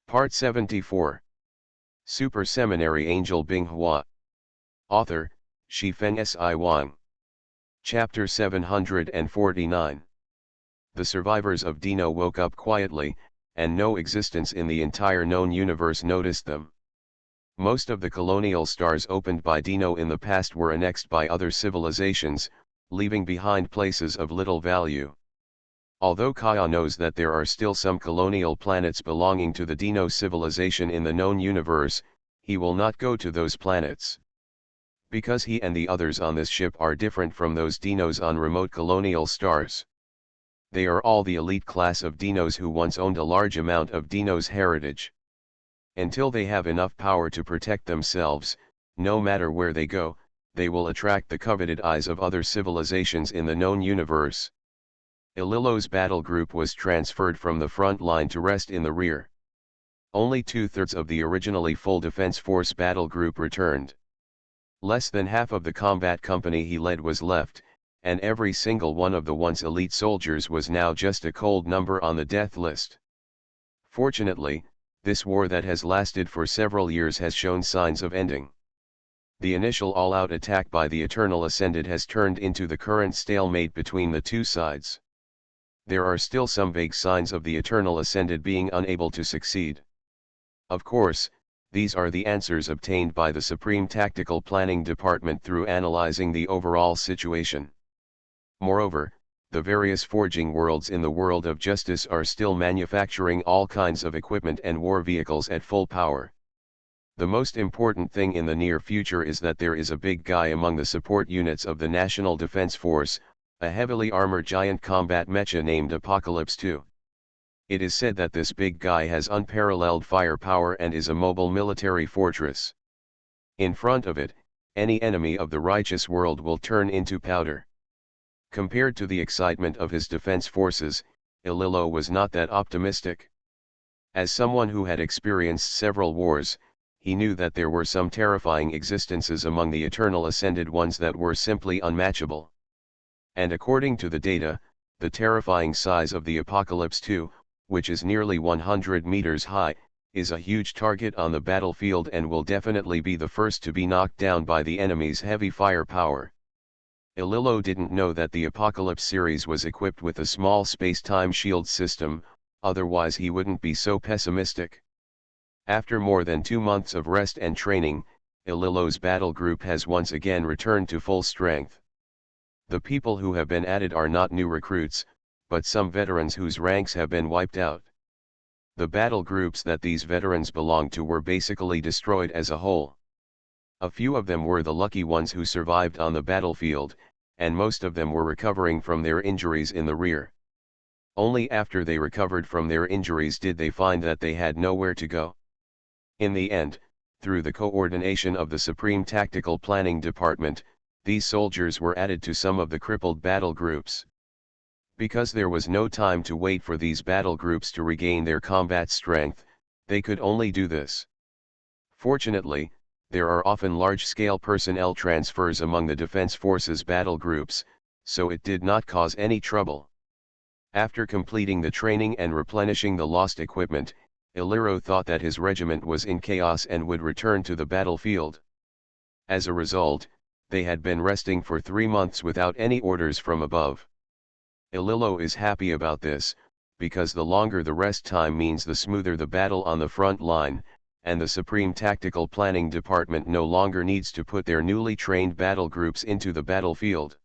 Part 74. Super Seminary Angel Binghua. Author, Shifeng Si Wang. Chapter 749. The survivors of Dino woke up quietly, and no existence in the entire known universe noticed them. Most of the colonial stars opened by Dino in the past were annexed by other civilizations, leaving behind places of little value. Although Kaya knows that there are still some colonial planets belonging to the Dino civilization in the known universe, he will not go to those planets. Because he and the others on this ship are different from those Dinos on remote colonial stars. They are all the elite class of Dinos who once owned a large amount of Dino's heritage. Until they have enough power to protect themselves, no matter where they go, they will attract the coveted eyes of other civilizations in the known universe. Ililo's battle group was transferred from the front line to rest in the rear. Only 2/3 of the originally full defense force battle group returned. Less than half of the combat company he led was left, and every single one of the once elite soldiers was now just a cold number on the death list. Fortunately, this war that has lasted for several years has shown signs of ending. The initial all-out attack by the Eternal Ascended has turned into the current stalemate between the two sides. There are still some vague signs of the Eternal Ascended being unable to succeed. Of course, these are the answers obtained by the Supreme Tactical Planning Department through analyzing the overall situation. Moreover, the various forging worlds in the world of justice are still manufacturing all kinds of equipment and war vehicles at full power. The most important thing in the near future is that there is a big guy among the support units of the National Defense Force, a heavily armored giant combat mecha named Apocalypse 2. It is said that this big guy has unparalleled firepower and is a mobile military fortress. In front of it, any enemy of the righteous world will turn into powder. Compared to the excitement of his defense forces, Ililo was not that optimistic. As someone who had experienced several wars, he knew that there were some terrifying existences among the Eternal Ascended ones that were simply unmatchable. And according to the data, the terrifying size of the Apocalypse 2, which is nearly 100 meters high, is a huge target on the battlefield and will definitely be the first to be knocked down by the enemy's heavy firepower. Ililo didn't know that the Apocalypse series was equipped with a small space-time shield system, otherwise he wouldn't be so pessimistic. After more than 2 months of rest and training, Ililo's battle group has once again returned to full strength. The people who have been added are not new recruits, but some veterans whose ranks have been wiped out. The battle groups that these veterans belonged to were basically destroyed as a whole. A few of them were the lucky ones who survived on the battlefield, and most of them were recovering from their injuries in the rear. Only after they recovered from their injuries did they find that they had nowhere to go. In the end, through the coordination of the Supreme Tactical Planning Department, these soldiers were added to some of the crippled battle groups. Because there was no time to wait for these battle groups to regain their combat strength, they could only do this. Fortunately, there are often large-scale personnel transfers among the Defense Forces battle groups, so it did not cause any trouble. After completing the training and replenishing the lost equipment, Iliro thought that his regiment was in chaos and would return to the battlefield. As a result, they had been resting for 3 months without any orders from above. Ililo is happy about this, because the longer the rest time means the smoother the battle on the front line, and the Supreme Tactical Planning Department no longer needs to put their newly trained battle groups into the battlefield.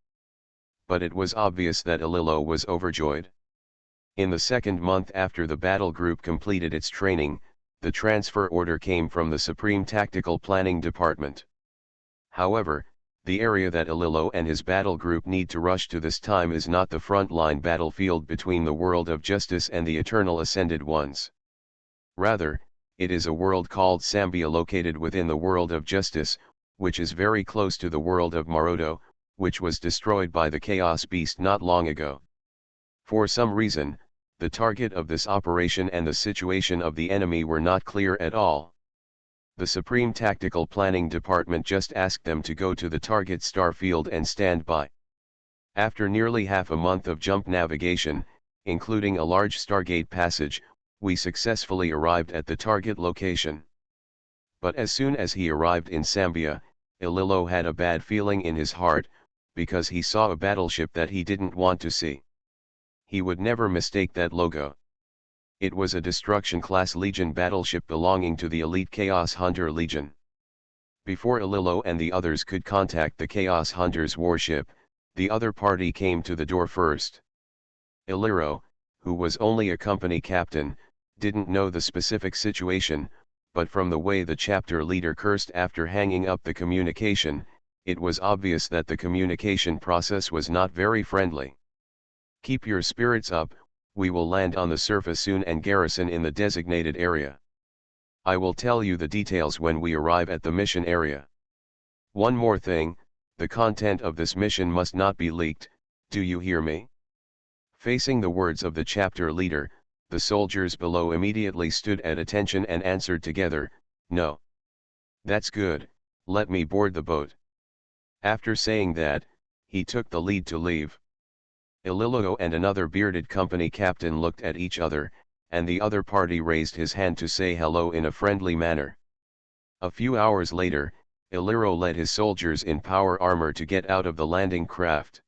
But it was obvious that Ililo was overjoyed. In the 2nd month after the battle group completed its training, the transfer order came from the Supreme Tactical Planning Department. However, the area that Ililo and his battle group need to rush to this time is not the front-line battlefield between the world of justice and the Eternal Ascended ones. Rather, it is a world called Sambia located within the world of justice, which is very close to the world of Maroto, which was destroyed by the Chaos Beast not long ago. For some reason, the target of this operation and the situation of the enemy were not clear at all. The Supreme Tactical Planning Department just asked them to go to the target star field and stand by. After nearly half a month of jump navigation, including a large Stargate passage, We successfully arrived at the target location. But as soon as he arrived in Sambia, Ililo had a bad feeling in his heart, because he saw a battleship that he didn't want to see. He would never mistake that logo. It was a Destruction-class Legion battleship belonging to the elite Chaos Hunter Legion. Before Ililo and the others could contact the Chaos Hunters warship, the other party came to the door first. Iliro, who was only a company captain, didn't know the specific situation, but from the way the chapter leader cursed after hanging up the communication, it was obvious that the communication process was not very friendly. Keep your spirits up, we will land on the surface soon and garrison in the designated area. I will tell you the details when we arrive at the mission area. One more thing, the content of this mission must not be leaked, do you hear me? Facing the words of the chapter leader, the soldiers below immediately stood at attention and answered together, no. That's good, let me board the boat. After saying that, he took the lead to leave. Ililo and another bearded company captain looked at each other, and the other party raised his hand to say hello in a friendly manner. A few hours later, Iliro led his soldiers in power armor to get out of the landing craft.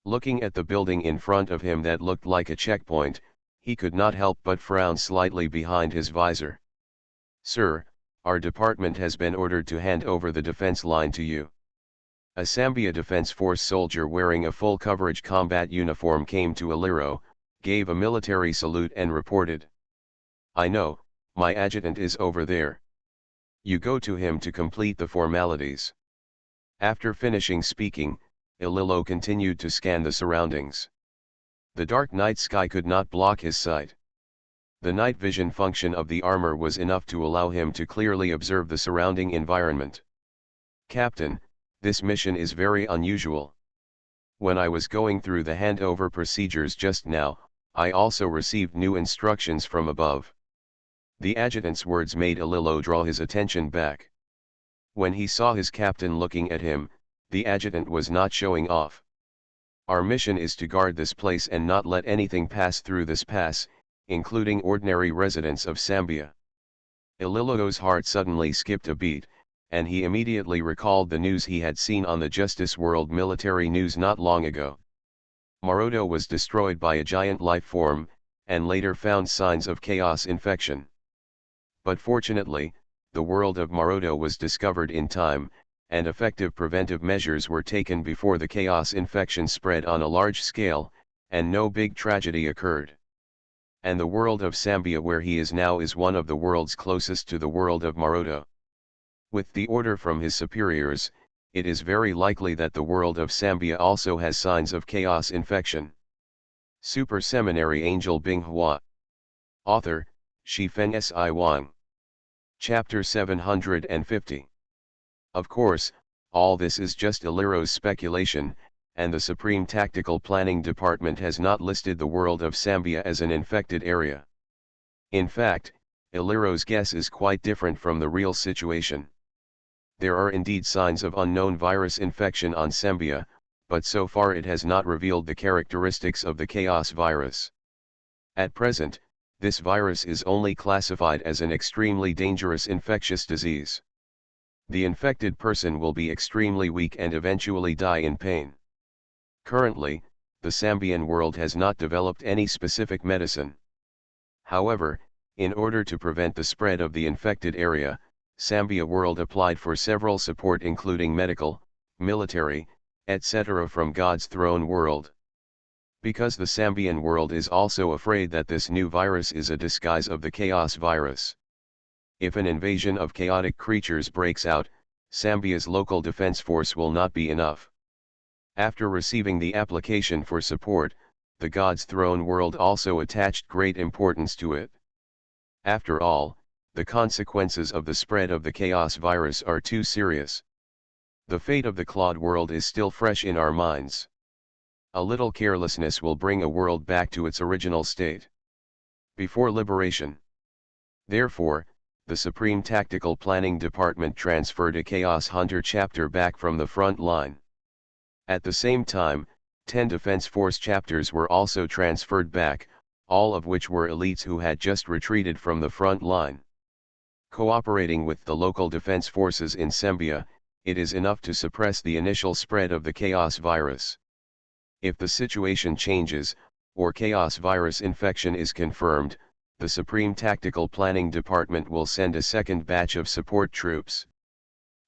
Looking at the building in front of him that looked like a checkpoint, he could not help but frown slightly behind his visor. Sir, our department has been ordered to hand over the defense line to you. A Sambia Defense Force soldier wearing a full coverage combat uniform came to Iliro, gave a military salute and reported. I know, my adjutant is over there. You go to him to complete the formalities. After finishing speaking, Ililo continued to scan the surroundings. The dark night sky could not block his sight. The night vision function of the armor was enough to allow him to clearly observe the surrounding environment. Captain, this mission is very unusual. When I was going through the handover procedures just now, I also received new instructions from above. The adjutant's words made Ililo draw his attention back. When he saw his captain looking at him, the adjutant was not showing off. Our mission is to guard this place and not let anything pass through this pass, including ordinary residents of Sambia. Ililo's heart suddenly skipped a beat, and he immediately recalled the news he had seen on the Justice World military news not long ago. Maroto was destroyed by a giant life form, and later found signs of chaos infection. But fortunately, the world of Maroto was discovered in time, and effective preventive measures were taken before the chaos infection spread on a large scale, and no big tragedy occurred. And the world of Sambia where he is now is one of the worlds closest to the world of Maroto. With the order from his superiors, it is very likely that the world of Sambia also has signs of chaos infection. Super Seminary Angel Binghua. Author, Shifeng Si Wang. Chapter 750. Of course, all this is just Iliro's speculation, and the Supreme Tactical Planning Department has not listed the world of Sambia as an infected area. In fact, Iliro's guess is quite different from the real situation. There are indeed signs of unknown virus infection on Sambia, but so far it has not revealed the characteristics of the chaos virus. At present, this virus is only classified as an extremely dangerous infectious disease. The infected person will be extremely weak and eventually die in pain. Currently, the Sambian world has not developed any specific medicine. However, in order to prevent the spread of the infected area, Sambia world applied for several support including medical, military, etc. from God's throne world. Because the Sambian world is also afraid that this new virus is a disguise of the chaos virus. If an invasion of chaotic creatures breaks out, Sambia's local defense force will not be enough. After receiving the application for support, the God's throne world also attached great importance to it. After all, the consequences of the spread of the chaos virus are too serious. The fate of the Claude world is still fresh in our minds. A little carelessness will bring a world back to its original state. Before liberation. Therefore, the Supreme Tactical Planning Department transferred a Chaos Hunter chapter back from the front line. At the same time, 10 Defense Force chapters were also transferred back, all of which were elites who had just retreated from the front line. Cooperating with the local defense forces in Sembia, it is enough to suppress the initial spread of the chaos virus. If the situation changes, or chaos virus infection is confirmed, the Supreme Tactical Planning Department will send a second batch of support troops.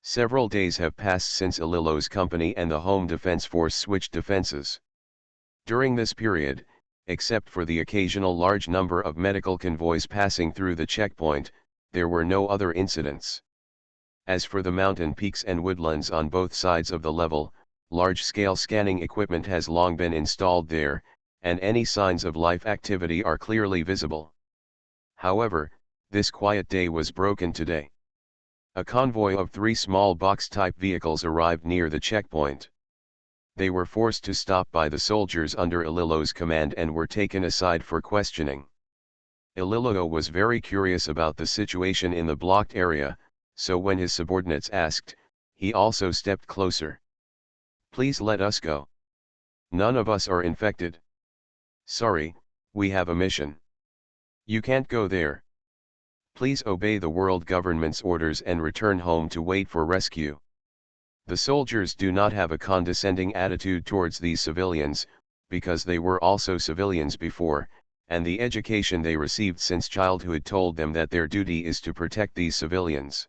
Several days have passed since Ililo's company and the Home Defense Force switched defenses. During this period, except for the occasional large number of medical convoys passing through the checkpoint, there were no other incidents. As for the mountain peaks and woodlands on both sides of the level, large-scale scanning equipment has long been installed there, and any signs of life activity are clearly visible. However, this quiet day was broken today. A convoy of 3 small box-type vehicles arrived near the checkpoint. They were forced to stop by the soldiers under Ililo's command and were taken aside for questioning. Ililo was very curious about the situation in the blocked area, so when his subordinates asked, he also stepped closer. "Please let us go. None of us are infected." "Sorry, we have a mission. You can't go there. Please obey the world government's orders and return home to wait for rescue." The soldiers do not have a condescending attitude towards these civilians, because they were also civilians before, and the education they received since childhood told them that their duty is to protect these civilians.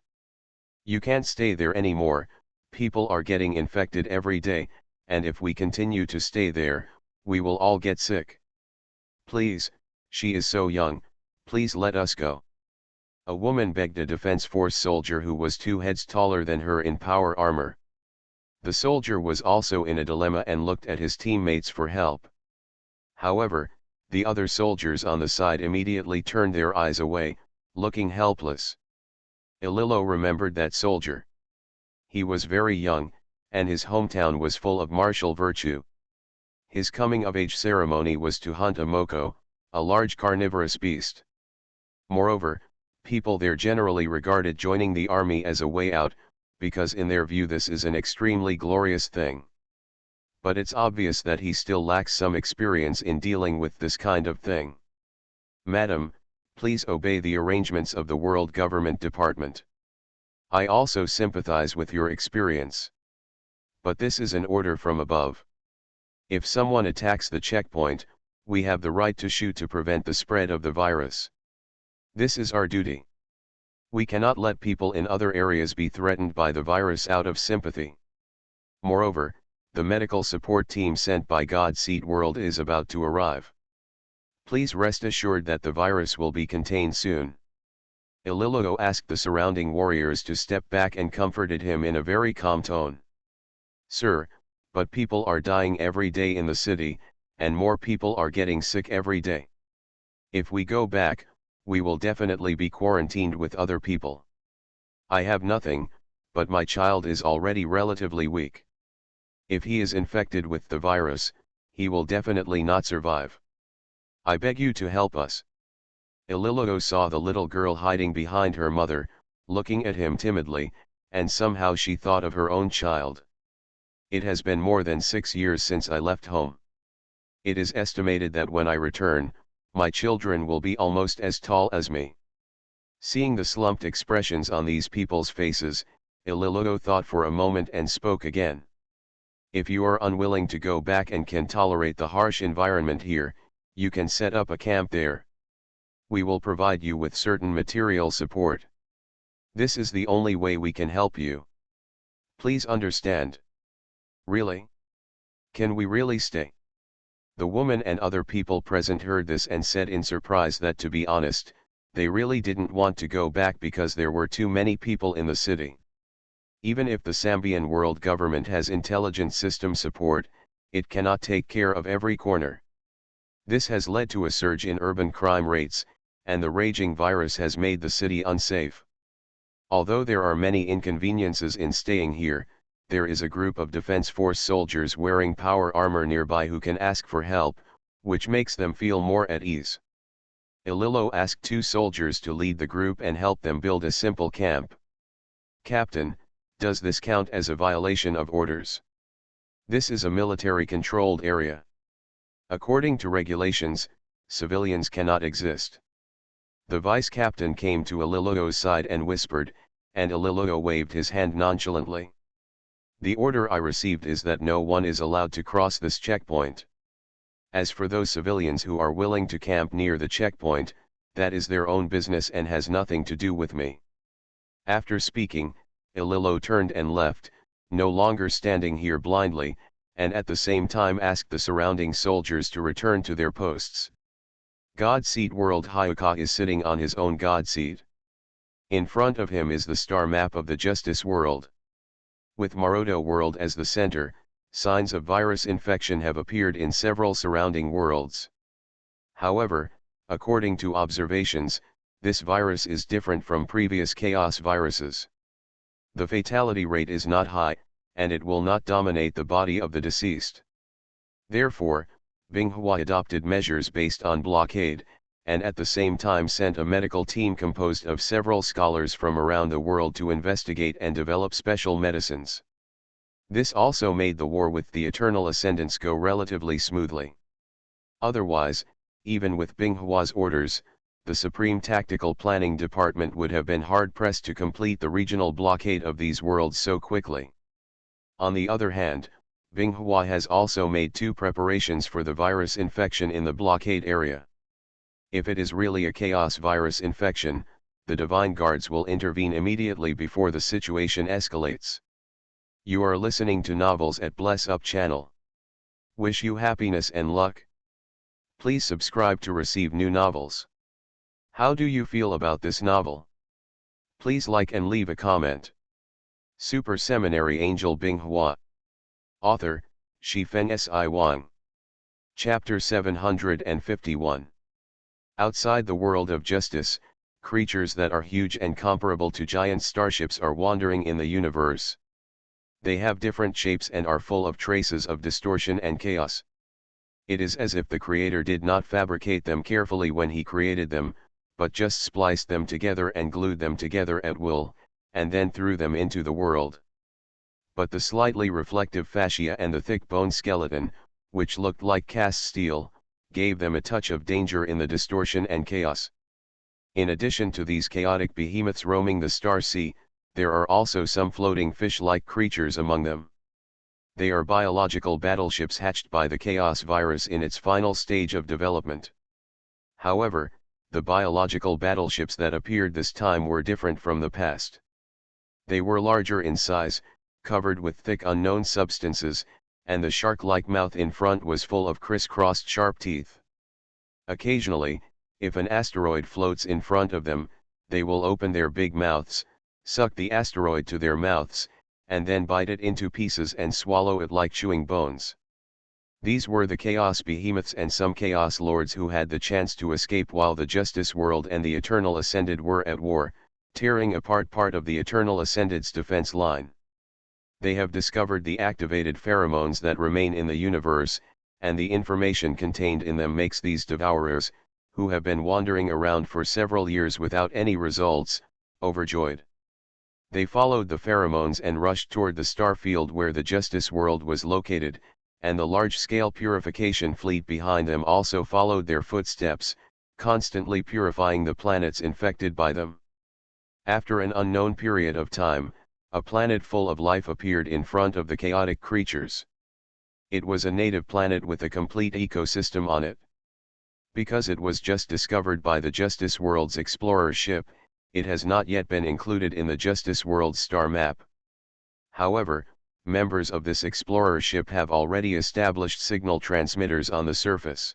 "You can't stay there anymore, people are getting infected every day, and if we continue to stay there, we will all get sick. Please, she is so young, please let us go." A woman begged a defense force soldier who was 2 heads taller than her in power armor. The soldier was also in a dilemma and looked at his teammates for help. However, the other soldiers on the side immediately turned their eyes away, looking helpless. Ililo remembered that soldier. He was very young, and his hometown was full of martial virtue. His coming-of-age ceremony was to hunt a moko, a large carnivorous beast. Moreover, people there generally regarded joining the army as a way out, because in their view this is an extremely glorious thing. But it's obvious that he still lacks some experience in dealing with this kind of thing. "Madam, please obey the arrangements of the World Government Department. I also sympathize with your experience. But this is an order from above. If someone attacks the checkpoint, we have the right to shoot to prevent the spread of the virus. This is our duty. We cannot let people in other areas be threatened by the virus out of sympathy. Moreover, the medical support team sent by God Seed World is about to arrive. Please rest assured that the virus will be contained soon." Ililo asked the surrounding warriors to step back and comforted him in a very calm tone. "Sir, but people are dying every day in the city, and more people are getting sick every day. If we go back, we will definitely be quarantined with other people. I have nothing, but my child is already relatively weak. If he is infected with the virus, he will definitely not survive. I beg you to help us." Ililo saw the little girl hiding behind her mother, looking at him timidly, and somehow she thought of her own child. "It has been more than 6 years since I left home. It is estimated that when I return, my children will be almost as tall as me." Seeing the slumped expressions on these people's faces, Ililo thought for a moment and spoke again. "If you are unwilling to go back and can tolerate the harsh environment here, you can set up a camp there. We will provide you with certain material support. This is the only way we can help you. Please understand." "Really? Can we really stay?" The woman and other people present heard this and said in surprise that, to be honest, they really didn't want to go back because there were too many people in the city. Even if the Zambian world government has intelligence system support, it cannot take care of every corner. This has led to a surge in urban crime rates, and the raging virus has made the city unsafe. Although there are many inconveniences in staying here, there is a group of defense force soldiers wearing power armor nearby who can ask for help, which makes them feel more at ease. Ililo asked 2 soldiers to lead the group and help them build a simple camp. "Captain, does this count as a violation of orders? This is a military-controlled area. According to regulations, Civilians cannot exist. The vice captain came to Alilo's side and whispered, and Alilo waved his hand nonchalantly. The order I received is that no one is allowed to cross this checkpoint. As for those civilians who are willing to camp near the checkpoint, that is their own business and has nothing to do with me. After speaking, Alilo turned and left, no longer standing here blindly, and at the same time asked the surrounding soldiers to return to their posts. God Seat World Hyuka is sitting on his own God Seat. In front of him is the star map of the Justice World. With Maroto World as the center, signs of virus infection have appeared in several surrounding worlds. However, according to observations, this virus is different from previous chaos viruses. The fatality rate is not high, and it will not dominate the body of the deceased. Therefore, Binghua adopted measures based on blockade, and at the same time sent a medical team composed of several scholars from around the world to investigate and develop special medicines. This also made the war with the Eternal Ascendants go relatively smoothly. Otherwise, even with Binghua's orders, the Supreme Tactical Planning Department would have been hard-pressed to complete the regional blockade of these worlds so quickly. On the other hand, Binghua has also made 2 preparations for the virus infection in the blockade area. If it is really a chaos virus infection, the Divine Guards will intervene immediately before the situation escalates. You are listening to Novels at Bless Up channel. Wish you happiness and luck. Please subscribe to receive new novels. How do you feel about this novel? Please like and leave a comment. Super Seminary Angel Binghua. Author, Shifeng Si Wang. Chapter 751. Outside the world of justice, creatures that are huge and comparable to giant starships are wandering in the universe. They have different shapes and are full of traces of distortion and chaos. It is as if the Creator did not fabricate them carefully when He created them, but just spliced them together and glued them together at will, and then threw them into the world. But the slightly reflective fascia and the thick bone skeleton, which looked like cast steel, gave them a touch of danger in the distortion and chaos. In addition to these chaotic behemoths roaming the star sea, there are also some floating fish-like creatures among them. They are biological battleships hatched by the chaos virus in its final stage of development. However, the biological battleships that appeared this time were different from the past. They were larger in size, covered with thick unknown substances, and the shark-like mouth in front was full of criss-crossed sharp teeth. Occasionally, if an asteroid floats in front of them, they will open their big mouths, suck the asteroid to their mouths, and then bite it into pieces and swallow it like chewing bones. These were the Chaos Behemoths and some Chaos Lords who had the chance to escape while the Justice World and the Eternal Ascended were at war, tearing apart part of the Eternal Ascended's defense line. They have discovered the activated pheromones that remain in the universe, and the information contained in them makes these devourers, who have been wandering around for several years without any results, overjoyed. They followed the pheromones and rushed toward the star field where the Justice World was located, and the large-scale purification fleet behind them also followed their footsteps, constantly purifying the planets infected by them. After an unknown period of time, a planet full of life appeared in front of the chaotic creatures. It was a native planet with a complete ecosystem on it. Because it was just discovered by the Justice World's explorer ship, it has not yet been included in the Justice World star map. However, members of this explorer ship have already established signal transmitters on the surface.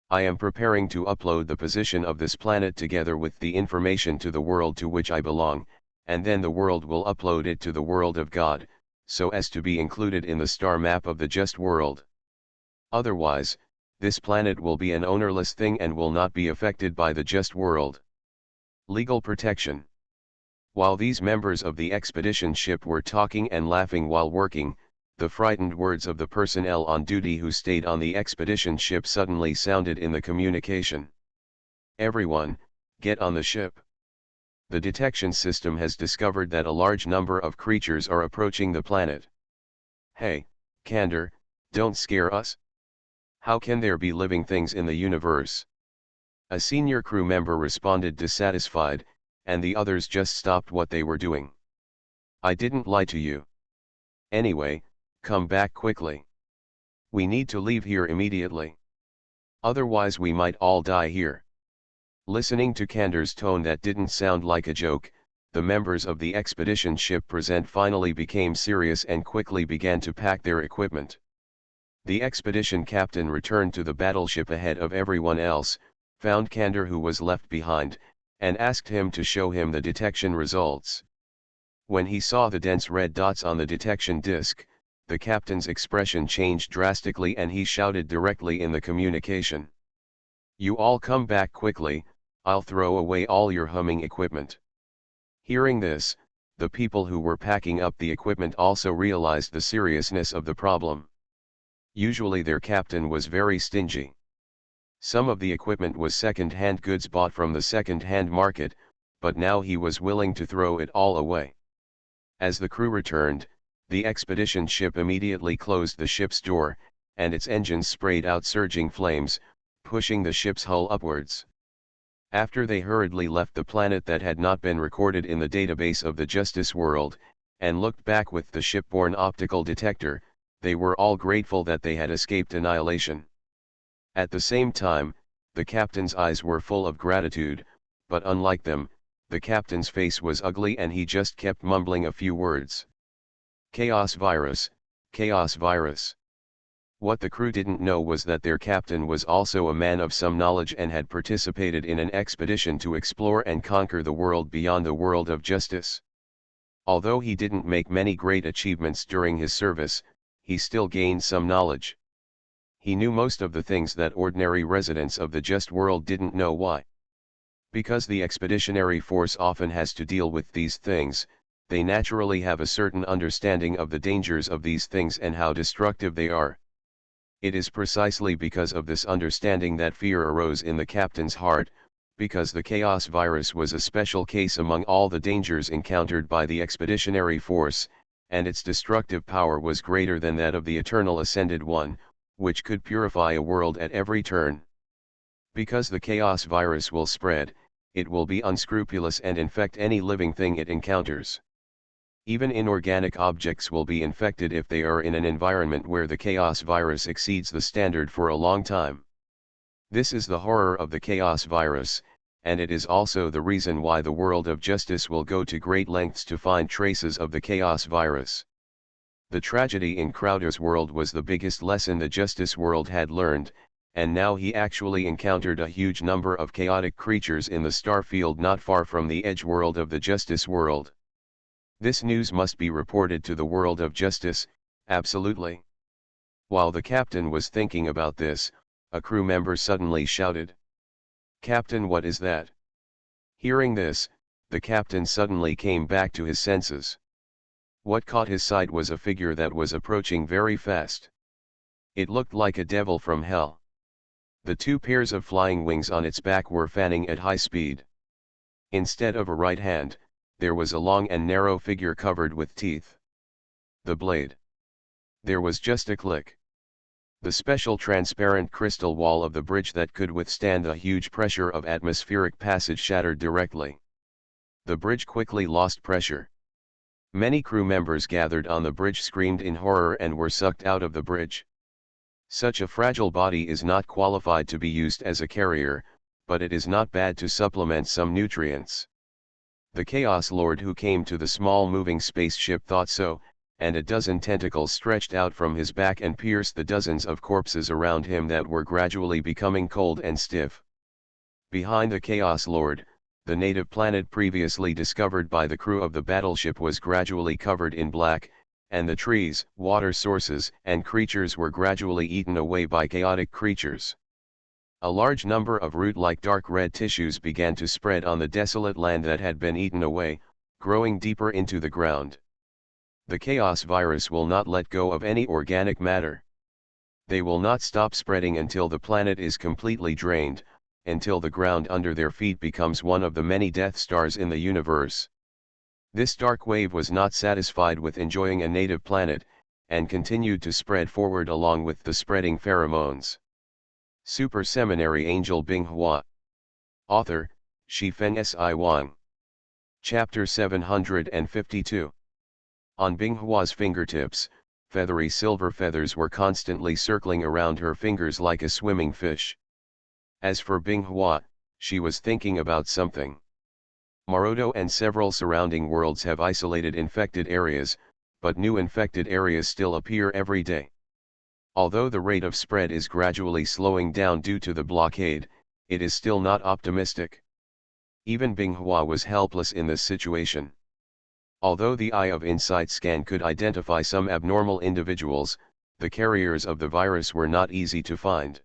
I am preparing to upload the position of this planet together with the information to the world to which I belong, and then the world will upload it to the world of God, so as to be included in the star map of the just world. Otherwise, this planet will be an ownerless thing and will not be affected by the just world. Legal protection. While these members of the expedition ship were talking and laughing while working, the frightened words of the personnel on duty who stayed on the expedition ship suddenly sounded in the communication. Everyone, get on the ship. The detection system has discovered that a large number of creatures are approaching the planet. Hey, Kander, don't scare us. How can there be living things in the universe? A senior crew member responded dissatisfied, and the others just stopped what they were doing. I didn't lie to you. Anyway, come back quickly. We need to leave here immediately. Otherwise we might all die here. Listening to Kander's tone that didn't sound like a joke, the members of the expedition ship present finally became serious and quickly began to pack their equipment. The expedition captain returned to the battleship ahead of everyone else, found Kander who was left behind, and asked him to show him the detection results. When he saw the dense red dots on the detection disk, the captain's expression changed drastically and he shouted directly in the communication. You all come back quickly, I'll throw away all your humming equipment. Hearing this, the people who were packing up the equipment also realized the seriousness of the problem. Usually their captain was very stingy. Some of the equipment was second-hand goods bought from the second-hand market, but now he was willing to throw it all away. As the crew returned, the expedition ship immediately closed the ship's door, and its engines sprayed out surging flames, pushing the ship's hull upwards. After they hurriedly left the planet that had not been recorded in the database of the Justice World, and looked back with the shipborne optical detector, they were all grateful that they had escaped annihilation. At the same time, the captain's eyes were full of gratitude, but unlike them, the captain's face was ugly and he just kept mumbling a few words. Chaos virus, chaos virus. What the crew didn't know was that their captain was also a man of some knowledge and had participated in an expedition to explore and conquer the world beyond the world of justice. Although he didn't make many great achievements during his service, he still gained some knowledge. He knew most of the things that ordinary residents of the just world didn't know. Why? Because the expeditionary force often has to deal with these things, they naturally have a certain understanding of the dangers of these things and how destructive they are. It is precisely because of this understanding that fear arose in the captain's heart, because the chaos virus was a special case among all the dangers encountered by the expeditionary force, and its destructive power was greater than that of the eternal ascended one, which could purify a world at every turn. Because the chaos virus will spread, it will be unscrupulous and infect any living thing it encounters. Even inorganic objects will be infected if they are in an environment where the chaos virus exceeds the standard for a long time. This is the horror of the chaos virus, and it is also the reason why the world of justice will go to great lengths to find traces of the chaos virus. The tragedy in Crowder's world was the biggest lesson the justice world had learned, and now he actually encountered a huge number of chaotic creatures in the star field not far from the edge world of the justice world. This news must be reported to the world of justice, absolutely. While the captain was thinking about this, a crew member suddenly shouted, "Captain, what is that?" Hearing this, the captain suddenly came back to his senses. What caught his sight was a figure that was approaching very fast. It looked like a devil from hell. The two pairs of flying wings on its back were fanning at high speed. Instead of a right hand, there was a long and narrow figure covered with teeth. The blade. There was just a click. The special transparent crystal wall of the bridge that could withstand the huge pressure of atmospheric passage shattered directly. The bridge quickly lost pressure. Many crew members gathered on the bridge screamed in horror and were sucked out of the bridge. Such a fragile body is not qualified to be used as a carrier, but it is not bad to supplement some nutrients. The Chaos Lord who came to the small moving spaceship thought so, and a dozen tentacles stretched out from his back and pierced the dozens of corpses around him that were gradually becoming cold and stiff. Behind the Chaos Lord, the native planet previously discovered by the crew of the battleship was gradually covered in black, and the trees, water sources, and creatures were gradually eaten away by chaotic creatures. A large number of root-like dark red tissues began to spread on the desolate land that had been eaten away, growing deeper into the ground. The chaos virus will not let go of any organic matter. They will not stop spreading until the planet is completely drained, until the ground under their feet becomes one of the many Death Stars in the universe. This dark wave was not satisfied with enjoying a native planet, and continued to spread forward along with the spreading pheromones. Super Seminary Angel Binghua. Author, Shifeng Si Wang. Chapter 752. On Binghua's fingertips, feathery silver feathers were constantly circling around her fingers like a swimming fish. As for Binghua, she was thinking about something. Maroto and several surrounding worlds have isolated infected areas, but new infected areas still appear every day. Although the rate of spread is gradually slowing down due to the blockade, it is still not optimistic. Even Binghua was helpless in this situation. Although the Eye of Insight scan could identify some abnormal individuals, the carriers of the virus were not easy to find.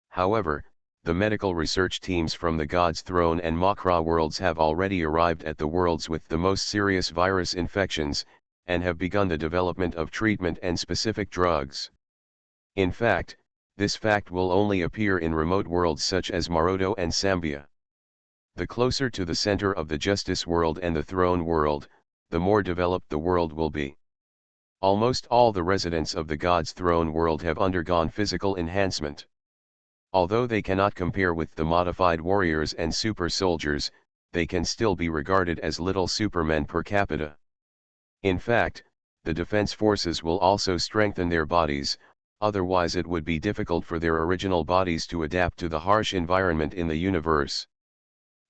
However, the medical research teams from the God's Throne and Makra worlds have already arrived at the worlds with the most serious virus infections, and have begun the development of treatment and specific drugs. In fact, this fact will only appear in remote worlds such as Maroto and Sambia. The closer to the center of the Justice world and the Throne world, the more developed the world will be. Almost all the residents of the God's Throne world have undergone physical enhancement. Although they cannot compare with the modified warriors and super soldiers, they can still be regarded as little supermen per capita. In fact, the defense forces will also strengthen their bodies, otherwise it would be difficult for their original bodies to adapt to the harsh environment in the universe.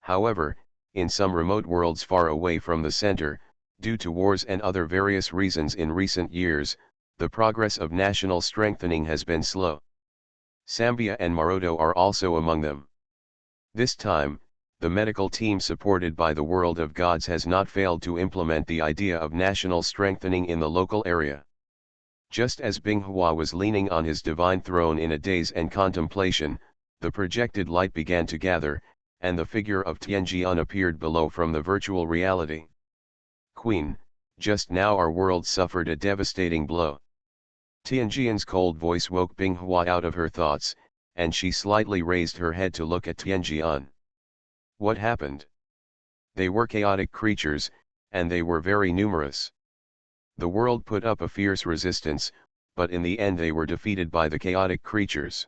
However, in some remote worlds far away from the center, due to wars and other various reasons in recent years, the progress of national strengthening has been slow. Sambia and Maroto are also among them. This time, the medical team supported by the World of Gods has not failed to implement the idea of national strengthening in the local area. Just as Binghua was leaning on his divine throne in a daze and contemplation, the projected light began to gather, and the figure of Tianjian appeared below from the virtual reality. Queen, just now our world suffered a devastating blow. Tianjian's cold voice woke Binghua out of her thoughts, and she slightly raised her head to look at Tianjian. What happened? They were chaotic creatures, and they were very numerous. The world put up a fierce resistance, but in the end they were defeated by the chaotic creatures.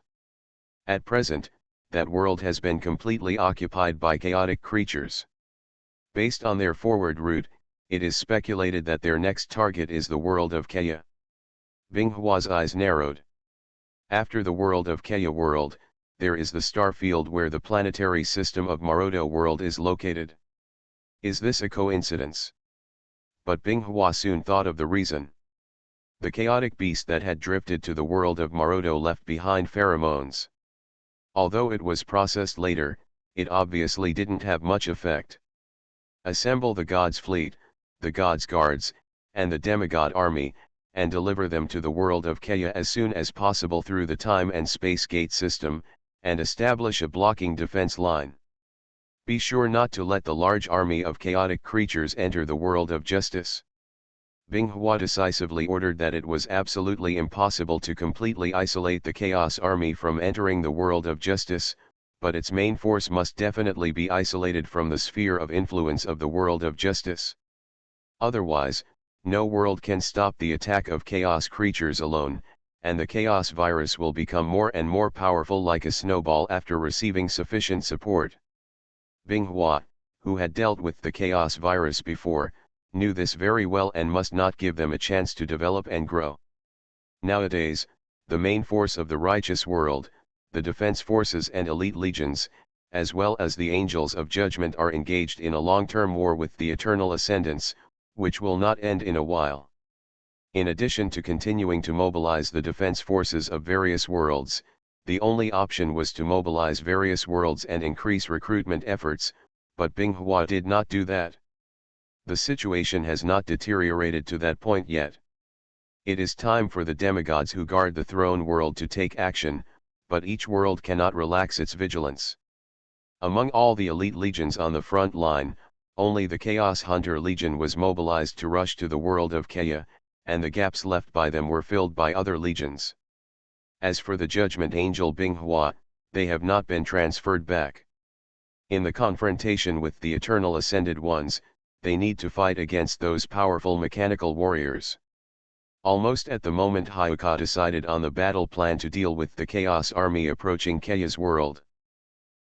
At present, that world has been completely occupied by chaotic creatures. Based on their forward route, it is speculated that their next target is the world of Kaya. Binghua's eyes narrowed. After the world of Kaya world, there is the star field where the planetary system of Maroto world is located. Is this a coincidence? But Binghua soon thought of the reason. The chaotic beast that had drifted to the world of Maroto left behind pheromones. Although it was processed later, it obviously didn't have much effect. Assemble the God's fleet, the God's guards, and the demigod army, and deliver them to the world of Kaya as soon as possible through the time and space gate system, and establish a blocking defense line. Be sure not to let the large army of chaotic creatures enter the world of justice. Binghua decisively ordered that it was absolutely impossible to completely isolate the Chaos Army from entering the world of justice, but its main force must definitely be isolated from the sphere of influence of the world of justice. Otherwise, no world can stop the attack of chaos creatures alone, and the chaos virus will become more and more powerful like a snowball after receiving sufficient support. Binghua, who had dealt with the chaos virus before, knew this very well and must not give them a chance to develop and grow. Nowadays, the main force of the righteous world, the defense forces and elite legions, as well as the angels of judgment are engaged in a long-term war with the eternal ascendants, which will not end in a while. In addition to continuing to mobilize the defense forces of various worlds, the only option was to mobilize various worlds and increase recruitment efforts, but Binghua did not do that. The situation has not deteriorated to that point yet. It is time for the demigods who guard the throne world to take action, but each world cannot relax its vigilance. Among all the elite legions on the front line, only the Chaos Hunter Legion was mobilized to rush to the world of Kaya, and the gaps left by them were filled by other legions. As for the Judgment Angel Binghua, they have not been transferred back. In the confrontation with the Eternal Ascended Ones, they need to fight against those powerful mechanical warriors. Almost at the moment Hyuka decided on the battle plan to deal with the Chaos Army approaching Keia's world.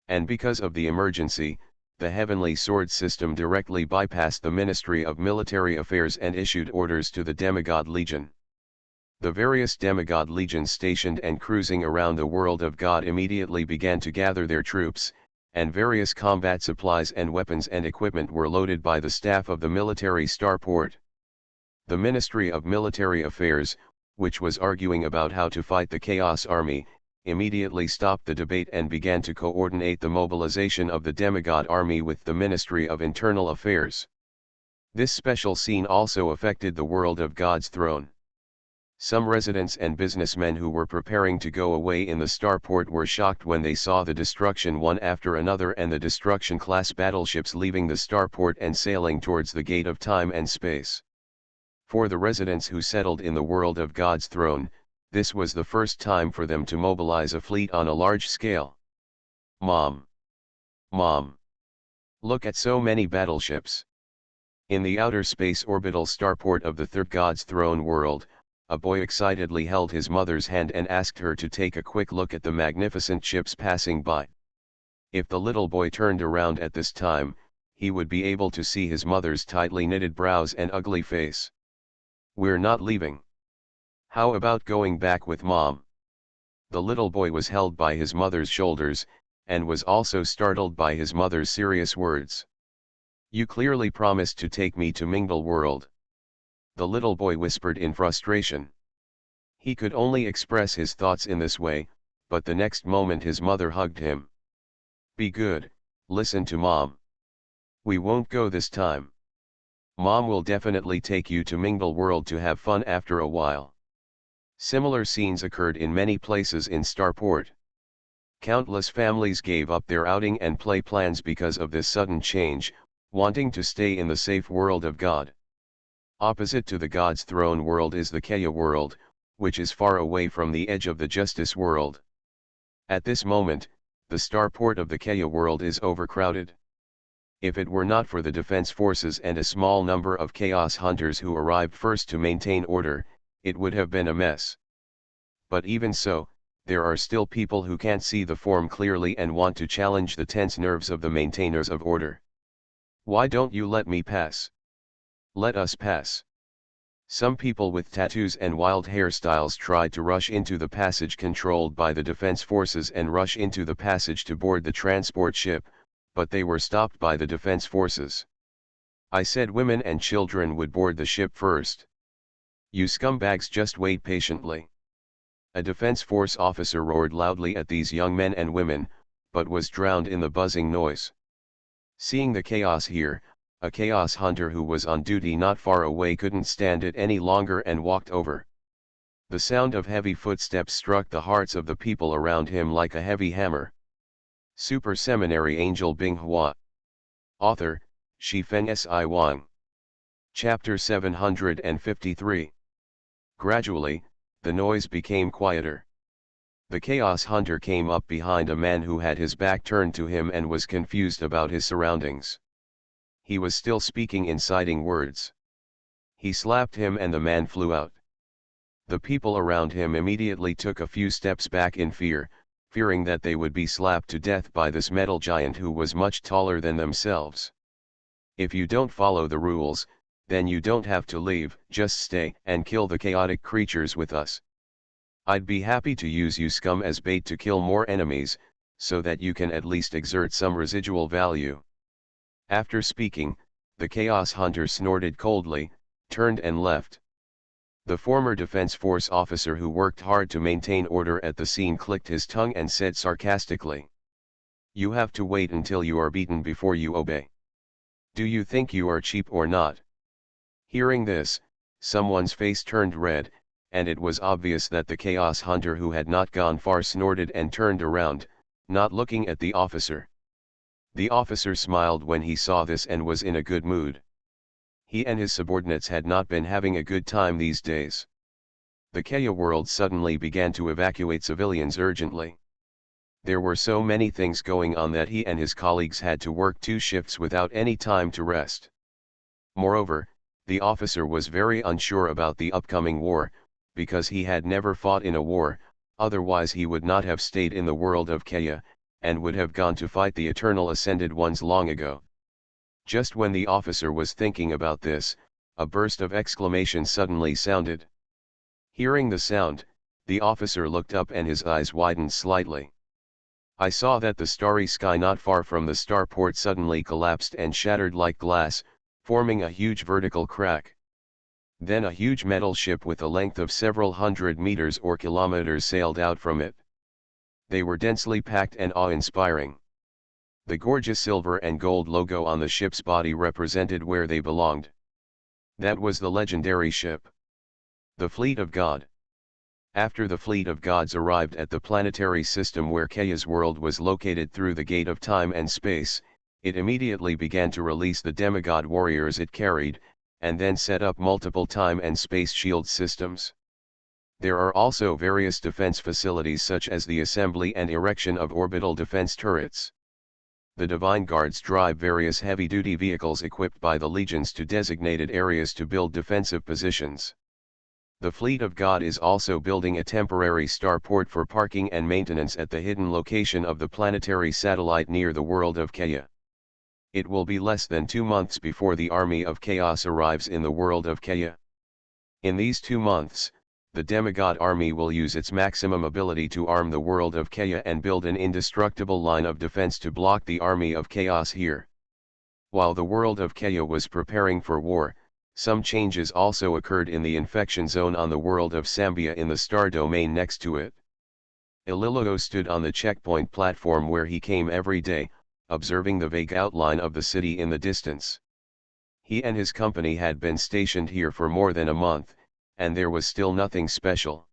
And because of the emergency, the Heavenly Sword system directly bypassed the Ministry of Military Affairs and issued orders to the Demigod Legion. The various demigod legions stationed and cruising around the world of God immediately began to gather their troops, and various combat supplies and weapons and equipment were loaded by the staff of the military starport. The Ministry of Military Affairs, which was arguing about how to fight the Chaos Army, immediately stopped the debate and began to coordinate the mobilization of the demigod army with the Ministry of Internal Affairs. This special scene also affected the world of God's throne. Some residents and businessmen who were preparing to go away in the starport were shocked when they saw the destruction one after another and the destruction-class battleships leaving the starport and sailing towards the gate of time and space. For the residents who settled in the world of God's throne, this was the first time for them to mobilize a fleet on a large scale. Mom! Mom! Look at so many battleships! In the outer space orbital starport of the third God's throne world, a boy excitedly held his mother's hand and asked her to take a quick look at the magnificent ships passing by. If the little boy turned around at this time, he would be able to see his mother's tightly knitted brows and ugly face. "We're not leaving. How about going back with Mom?" The little boy was held by his mother's shoulders, and was also startled by his mother's serious words. "You clearly promised to take me to Mingle World," the little boy whispered in frustration. He could only express his thoughts in this way, but the next moment his mother hugged him. "Be good, listen to Mom. We won't go this time. Mom will definitely take you to Mingle World to have fun after a while." Similar scenes occurred in many places in Starport. Countless families gave up their outing and play plans because of this sudden change, wanting to stay in the safe world of God. Opposite to the God's throne world is the Keia world, which is far away from the edge of the justice world. At this moment, the starport of the Keia world is overcrowded. If it were not for the defense forces and a small number of chaos hunters who arrived first to maintain order, it would have been a mess. But even so, there are still people who can't see the form clearly and want to challenge the tense nerves of the maintainers of order. "Why don't you let me pass? Let us pass." Some people with tattoos and wild hairstyles tried to rush into the passage controlled by the defense forces and rush into the passage to board the transport ship, but they were stopped by the defense forces. "I said women and children would board the ship first. You scumbags just wait patiently." A defense force officer roared loudly at these young men and women, but was drowned in the buzzing noise. Seeing the chaos here, a chaos hunter who was on duty not far away couldn't stand it any longer and walked over. The sound of heavy footsteps struck the hearts of the people around him like a heavy hammer. Super Seminary Angel Binghua. Author, Shifeng Si Wang. Chapter 753. Gradually, the noise became quieter. The chaos hunter came up behind a man who had his back turned to him and was confused about his surroundings. He was still speaking inciting words. He slapped him and the man flew out. The people around him immediately took a few steps back in fear, fearing that they would be slapped to death by this metal giant who was much taller than themselves. "If you don't follow the rules, then you don't have to leave, just stay and kill the chaotic creatures with us. I'd be happy to use you scum as bait to kill more enemies, so that you can at least exert some residual value." After speaking, the Chaos Hunter snorted coldly, turned and left. The former Defense Force officer who worked hard to maintain order at the scene clicked his tongue and said sarcastically, "You have to wait until you are beaten before you obey. Do you think you are cheap or not?" Hearing this, someone's face turned red, and it was obvious that the Chaos Hunter who had not gone far snorted and turned around, not looking at the officer. The officer smiled when he saw this and was in a good mood. He and his subordinates had not been having a good time these days. The Keia world suddenly began to evacuate civilians urgently. There were so many things going on that he and his colleagues had to work 2 shifts without any time to rest. Moreover, The officer was very unsure about the upcoming war, because he had never fought in a war, otherwise he would not have stayed in the world of Kea, and would have gone to fight the Eternal Ascended Ones long ago. Just when the officer was thinking about this, a burst of exclamation suddenly sounded. Hearing the sound, the officer looked up and his eyes widened slightly. I saw that the starry sky not far from the starport suddenly collapsed and shattered like glass, forming a huge vertical crack. Then a huge metal ship with a length of several hundred meters or kilometers sailed out from it. They were densely packed and awe-inspiring. The gorgeous silver and gold logo on the ship's body represented where they belonged. That was the legendary ship. The Fleet of God. After the Fleet of Gods arrived at the planetary system where Kea's world was located through the gate of time and space, it immediately began to release the demigod warriors it carried, and then set up multiple time and space shield systems. There are also various defense facilities such as the assembly and erection of orbital defense turrets. The Divine Guards drive various heavy-duty vehicles equipped by the legions to designated areas to build defensive positions. The Fleet of God is also building a temporary starport for parking and maintenance at the hidden location of the planetary satellite near the world of Kea. It will be less than 2 months before the army of chaos arrives in the world of Kea. In these 2 months, the demigod army will use its maximum ability to arm the world of Kea and build an indestructible line of defense to block the army of chaos here. While the world of Kea was preparing for war, some changes also occurred in the infection zone on the world of Sambia in the star domain next to it. Ililio stood on the checkpoint platform where he came every day, observing the vague outline of the city in the distance. He and his company had been stationed here for more than a month, and there was still nothing special.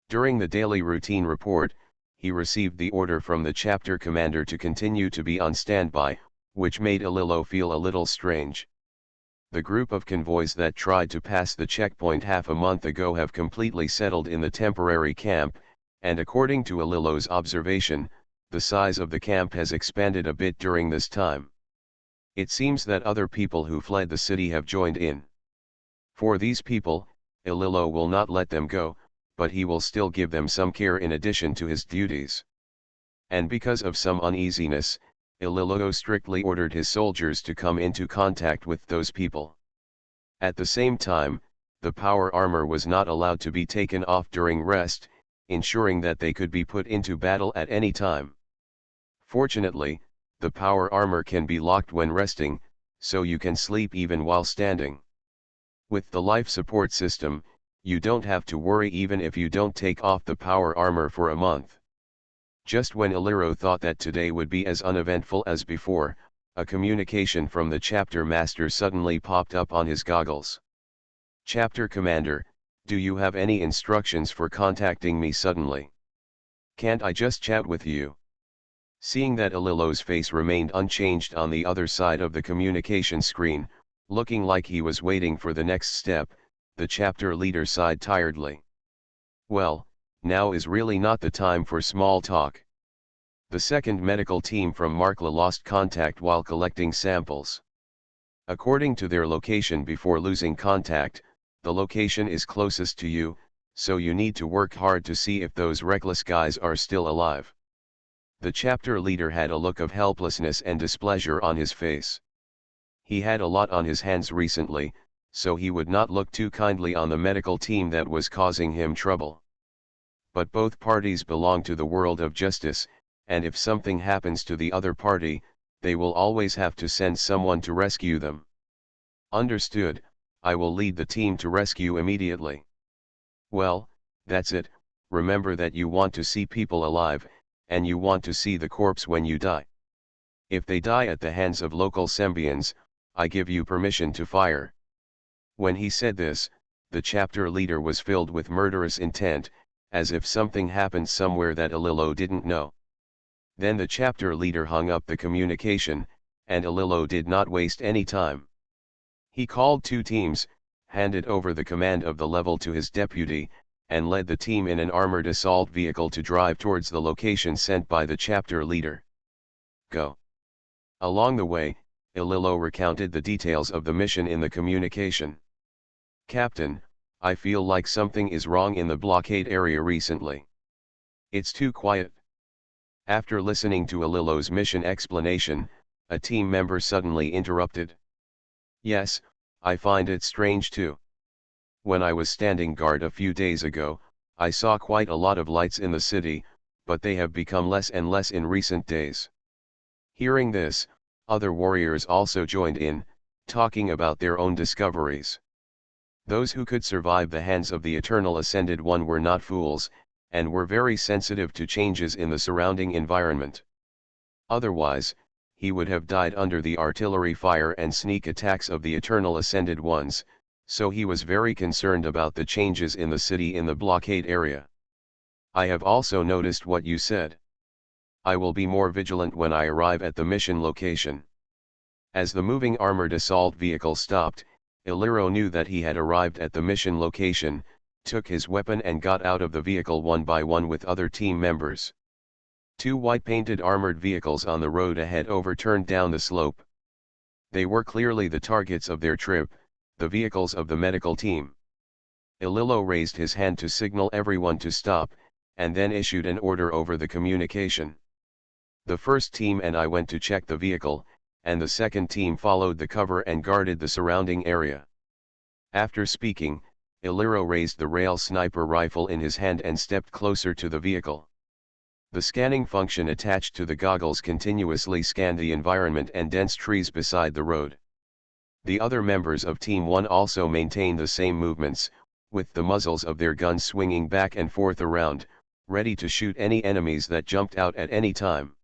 During the daily routine report, he received the order from the chapter commander to continue to be on standby, which made Ililio feel a little strange. The group of convoys that tried to pass the checkpoint half a month ago have completely settled in the temporary camp, and according to Ililio's observation, the size of the camp has expanded a bit during this time. It seems that other people who fled the city have joined in. For these people, Ililio will not let them go, but he will still give them some care in addition to his duties. And because of some uneasiness, Ililio strictly ordered his soldiers to come into contact with those people. At the same time, the power armor was not allowed to be taken off during rest, ensuring that they could be put into battle at any time. Fortunately, the power armor can be locked when resting, so you can sleep even while standing. With the life support system, you don't have to worry even if you don't take off the power armor for a month. Just when Ililio thought that today would be as uneventful as before, a communication from the chapter master suddenly popped up on his goggles. Chapter Commander, do you have any instructions for contacting me suddenly? Can't I just chat with you? Seeing that Ililio's face remained unchanged on the other side of the communication screen, looking like he was waiting for the next step, the chapter leader sighed tiredly. Well, now is really not the time for small talk. The second medical team from Markla lost contact while collecting samples. According to their location before losing contact, the location is closest to you, so you need to work hard to see if those reckless guys are still alive. The chapter leader had a look of helplessness and displeasure on his face. He had a lot on his hands recently, so he would not look too kindly on the medical team that was causing him trouble. But both parties belong to the world of justice, and if something happens to the other party, they will always have to send someone to rescue them. Understood, I will lead the team to rescue immediately. Well, that's it, remember that you want to see people alive, and you want to see the corpse when you die. If they die at the hands of local Sembians, I give you permission to fire. When he said this, the chapter leader was filled with murderous intent, as if something happened somewhere that Ililio didn't know. Then the chapter leader hung up the communication, and Ililio did not waste any time. He called 2 teams, handed over the command of the level to his deputy, and led the team in an armored assault vehicle to drive towards the location sent by the chapter leader. Go. Along the way, Ililo recounted the details of the mission in the communication. "Captain, I feel like something is wrong in the blockade area recently. It's too quiet." After listening to Ililo's mission explanation, a team member suddenly interrupted. "Yes, I find it strange too. When I was standing guard a few days ago, I saw quite a lot of lights in the city, but they have become less and less in recent days." Hearing this, other warriors also joined in, talking about their own discoveries. Those who could survive the hands of the Eternal Ascended One were not fools, and were very sensitive to changes in the surrounding environment. Otherwise, he would have died under the artillery fire and sneak attacks of the Eternal Ascended Ones, so he was very concerned about the changes in the city in the blockade area. "I have also noticed what you said. I will be more vigilant when I arrive at the mission location." As the moving armored assault vehicle stopped, Iliro knew that he had arrived at the mission location, took his weapon and got out of the vehicle one by one with other team members. Two white-painted armored vehicles on the road ahead overturned down the slope. They were clearly the targets of their trip, the vehicles of the medical team. Ililo raised his hand to signal everyone to stop, and then issued an order over the communication. The first team and I went to check the vehicle, and the second team followed the cover and guarded the surrounding area. After speaking, Iliro raised the rail sniper rifle in his hand and stepped closer to the vehicle. The scanning function attached to the goggles continuously scanned the environment and dense trees beside the road. The other members of Team 1 also maintained the same movements, with the muzzles of their guns swinging back and forth around, ready to shoot any enemies that jumped out at any time.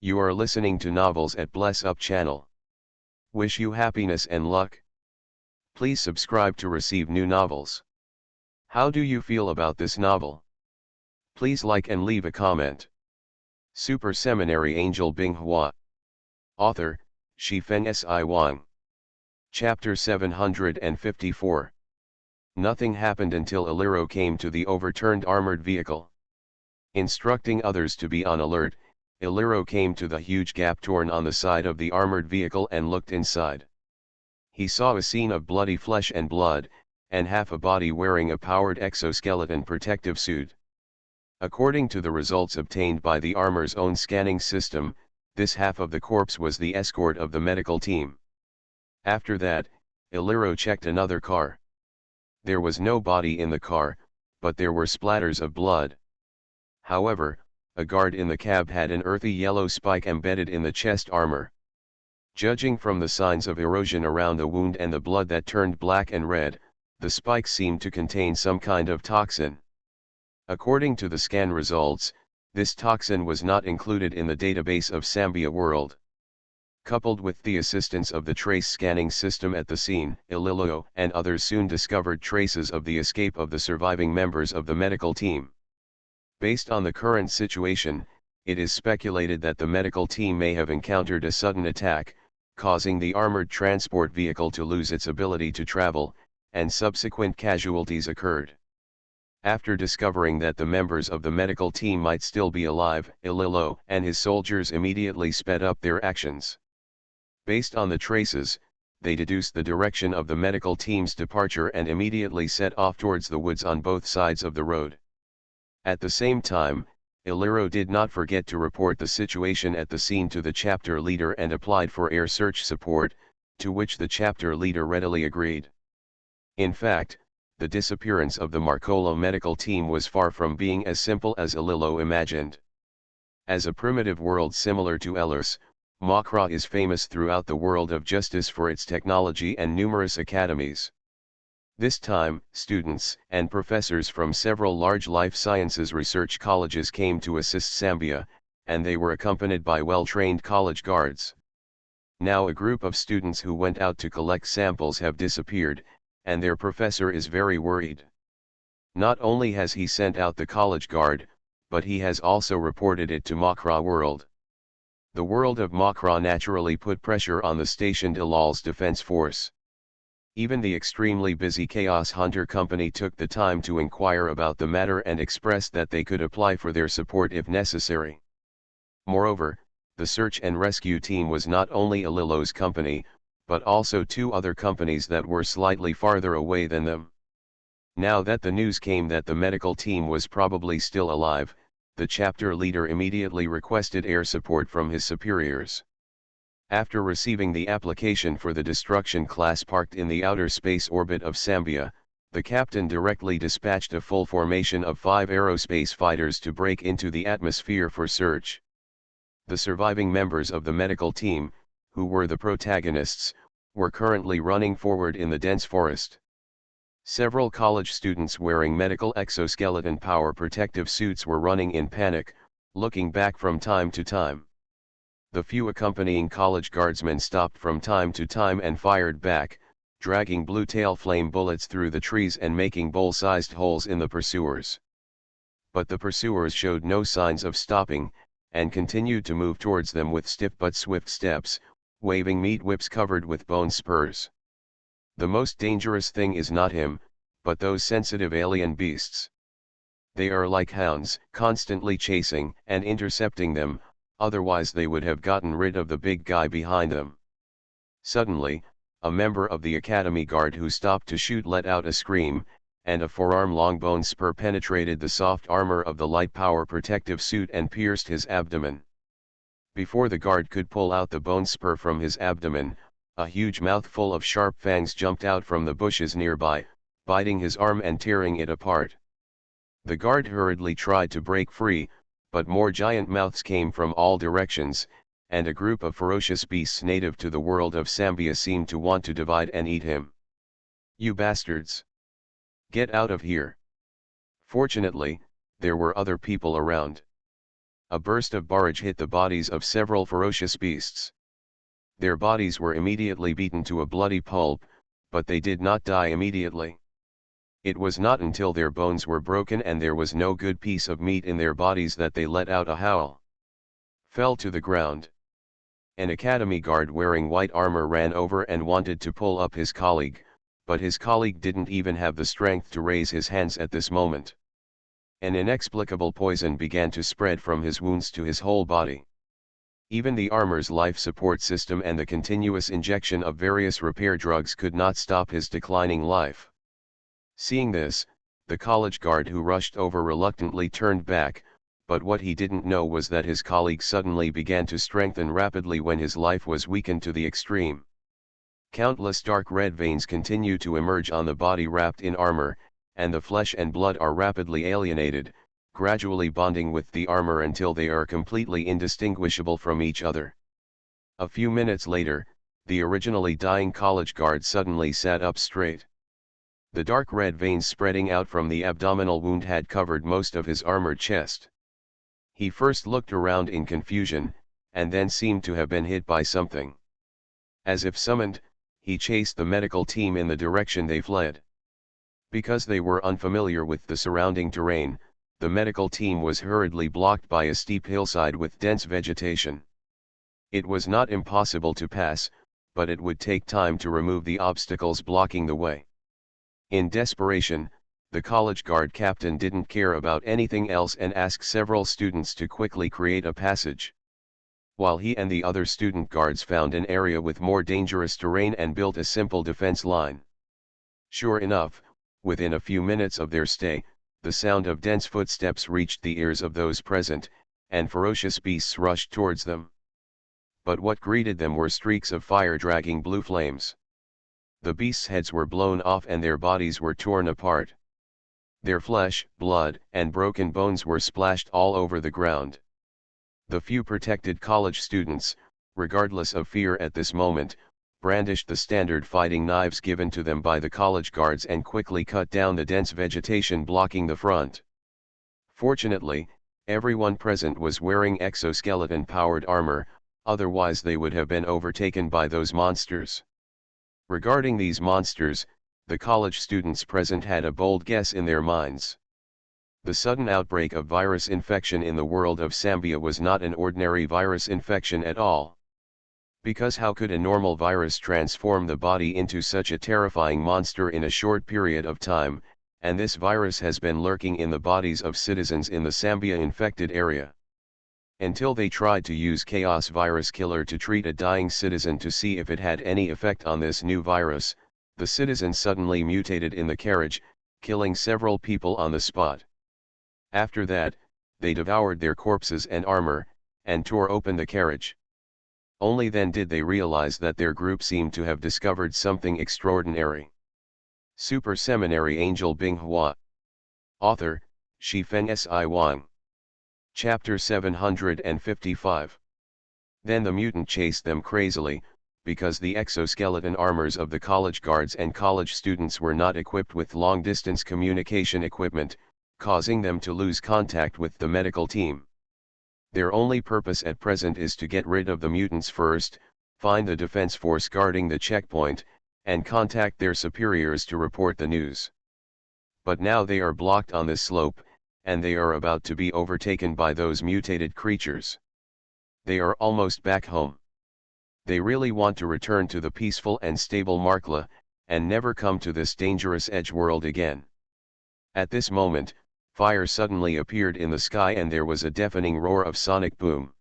You are listening to Novels at Bless Up channel. Wish you happiness and luck. Please subscribe to receive new novels. How do you feel about this novel? Please like and leave a comment. Super Seminary Angel Binghua. Author, Shifeng Si Wang. Chapter 754. Nothing happened until Iliro came to the overturned armored vehicle. Instructing others to be on alert, Iliro came to the huge gap torn on the side of the armored vehicle and looked inside. He saw a scene of bloody flesh and blood, and half a body wearing a powered exoskeleton protective suit. According to the results obtained by the armor's own scanning system, this half of the corpse was the escort of the medical team. After that, Iliro checked another car. There was no body in the car, but there were splatters of blood. However, a guard in the cab had an earthy yellow spike embedded in the chest armor. Judging from the signs of erosion around the wound and the blood that turned black and red, the spike seemed to contain some kind of toxin. According to the scan results, this toxin was not included in the database of Sambia World. Coupled with the assistance of the trace scanning system at the scene, Ililo and others soon discovered traces of the escape of the surviving members of the medical team. Based on the current situation, it is speculated that the medical team may have encountered a sudden attack, causing the armored transport vehicle to lose its ability to travel, and subsequent casualties occurred. After discovering that the members of the medical team might still be alive, Ililo and his soldiers immediately sped up their actions. Based on the traces, they deduced the direction of the medical team's departure and immediately set off towards the woods on both sides of the road. At the same time, Iliro did not forget to report the situation at the scene to the chapter leader and applied for air search support, to which the chapter leader readily agreed. In fact, the disappearance of the Marcolo medical team was far from being as simple as Ililo imagined. As a primitive world similar to Elis, Makra is famous throughout the world of justice for its technology and numerous academies. This time, students and professors from several large life sciences research colleges came to assist Sambia, and they were accompanied by well-trained college guards. Now a group of students who went out to collect samples have disappeared, and their professor is very worried. Not only has he sent out the college guard, but he has also reported it to Makra World. The world of Makra naturally put pressure on the stationed Ilal's defense force. Even the extremely busy Chaos Hunter Company took the time to inquire about the matter and expressed that they could apply for their support if necessary. Moreover, The search and rescue team was not only Alilo's company, but also two other companies that were slightly farther away than them. Now that the news came that the medical team was probably still alive, the chapter leader immediately requested air support from his superiors. After receiving the application for the destruction class parked in the outer space orbit of Sambia, the captain directly dispatched a full formation of 5 aerospace fighters to break into the atmosphere for search. The surviving members of the medical team, who were the protagonists, were currently running forward in the dense forest. Several college students wearing medical exoskeleton power protective suits were running in panic, looking back from time to time. The few accompanying college guardsmen stopped from time to time and fired back, dragging blue tail flame bullets through the trees and making bowl-sized holes in the pursuers. But the pursuers showed no signs of stopping, and continued to move towards them with stiff but swift steps, waving meat whips covered with bone spurs. The most dangerous thing is not him, but those sensitive alien beasts. They are like hounds, constantly chasing and intercepting them, otherwise they would have gotten rid of the big guy behind them. Suddenly, a member of the Academy Guard who stopped to shoot let out a scream, and a forearm-long bone spur penetrated the soft armor of the light power protective suit and pierced his abdomen. Before the guard could pull out the bone spur from his abdomen, a huge mouthful of sharp fangs jumped out from the bushes nearby, biting his arm and tearing it apart. The guard hurriedly tried to break free, but more giant mouths came from all directions, and a group of ferocious beasts native to the world of Sambia seemed to want to divide and eat him. "You bastards! Get out of here!" Fortunately, there were other people around. A burst of barrage hit the bodies of several ferocious beasts. Their bodies were immediately beaten to a bloody pulp, but they did not die immediately. It was not until their bones were broken and there was no good piece of meat in their bodies that they let out a howl. Fell to the ground. An academy guard wearing white armor ran over and wanted to pull up his colleague, but his colleague didn't even have the strength to raise his hands at this moment. An inexplicable poison began to spread from his wounds to his whole body. Even the armor's life support system and the continuous injection of various repair drugs could not stop his declining life. Seeing this, the college guard who rushed over reluctantly turned back, but what he didn't know was that his colleague suddenly began to strengthen rapidly when his life was weakened to the extreme. Countless dark red veins continue to emerge on the body wrapped in armor, and the flesh and blood are rapidly alienated, gradually bonding with the armor until they are completely indistinguishable from each other. A few minutes later, the originally dying college guard suddenly sat up straight. The dark red veins spreading out from the abdominal wound had covered most of his armored chest. He first looked around in confusion, and then seemed to have been hit by something. As if summoned, he chased the medical team in the direction they fled. Because they were unfamiliar with the surrounding terrain, the medical team was hurriedly blocked by a steep hillside with dense vegetation. It was not impossible to pass, but it would take time to remove the obstacles blocking the way. In desperation, the college guard captain didn't care about anything else and asked several students to quickly create a passage. While he and the other student guards found an area with more dangerous terrain and built a simple defense line. Sure enough, within a few minutes of their stay, the sound of dense footsteps reached the ears of those present, and ferocious beasts rushed towards them. But what greeted them were streaks of fire dragging blue flames. The beasts' heads were blown off and their bodies were torn apart. Their flesh, blood, and broken bones were splashed all over the ground. The few protected college students, regardless of fear at this moment, brandished the standard fighting knives given to them by the college guards and quickly cut down the dense vegetation blocking the front. Fortunately, everyone present was wearing exoskeleton-powered armor, otherwise they would have been overtaken by those monsters. Regarding these monsters, the college students present had a bold guess in their minds. The sudden outbreak of virus infection in the world of Sambia was not an ordinary virus infection at all. Because how could a normal virus transform the body into such a terrifying monster in a short period of time, and this virus has been lurking in the bodies of citizens in the Sambia infected area. Until they tried to use Chaos Virus Killer to treat a dying citizen to see if it had any effect on this new virus, the citizen suddenly mutated in the carriage, killing several people on the spot. After that, they devoured their corpses and armor, and tore open the carriage. Only then did they realize that their group seemed to have discovered something extraordinary. Super Seminary Angel Binghua. Author, Shifeng Si Wang. Chapter 755. Then the mutant chased them crazily, because the exoskeleton armors of the college guards and college students were not equipped with long-distance communication equipment, causing them to lose contact with the medical team. Their only purpose at present is to get rid of the mutants first, find the defense force guarding the checkpoint, and contact their superiors to report the news. But now they are blocked on this slope, and they are about to be overtaken by those mutated creatures. They are almost back home. They really want to return to the peaceful and stable Markla, and never come to this dangerous edge world again. At this moment, fire suddenly appeared in the sky and there was a deafening roar of sonic boom.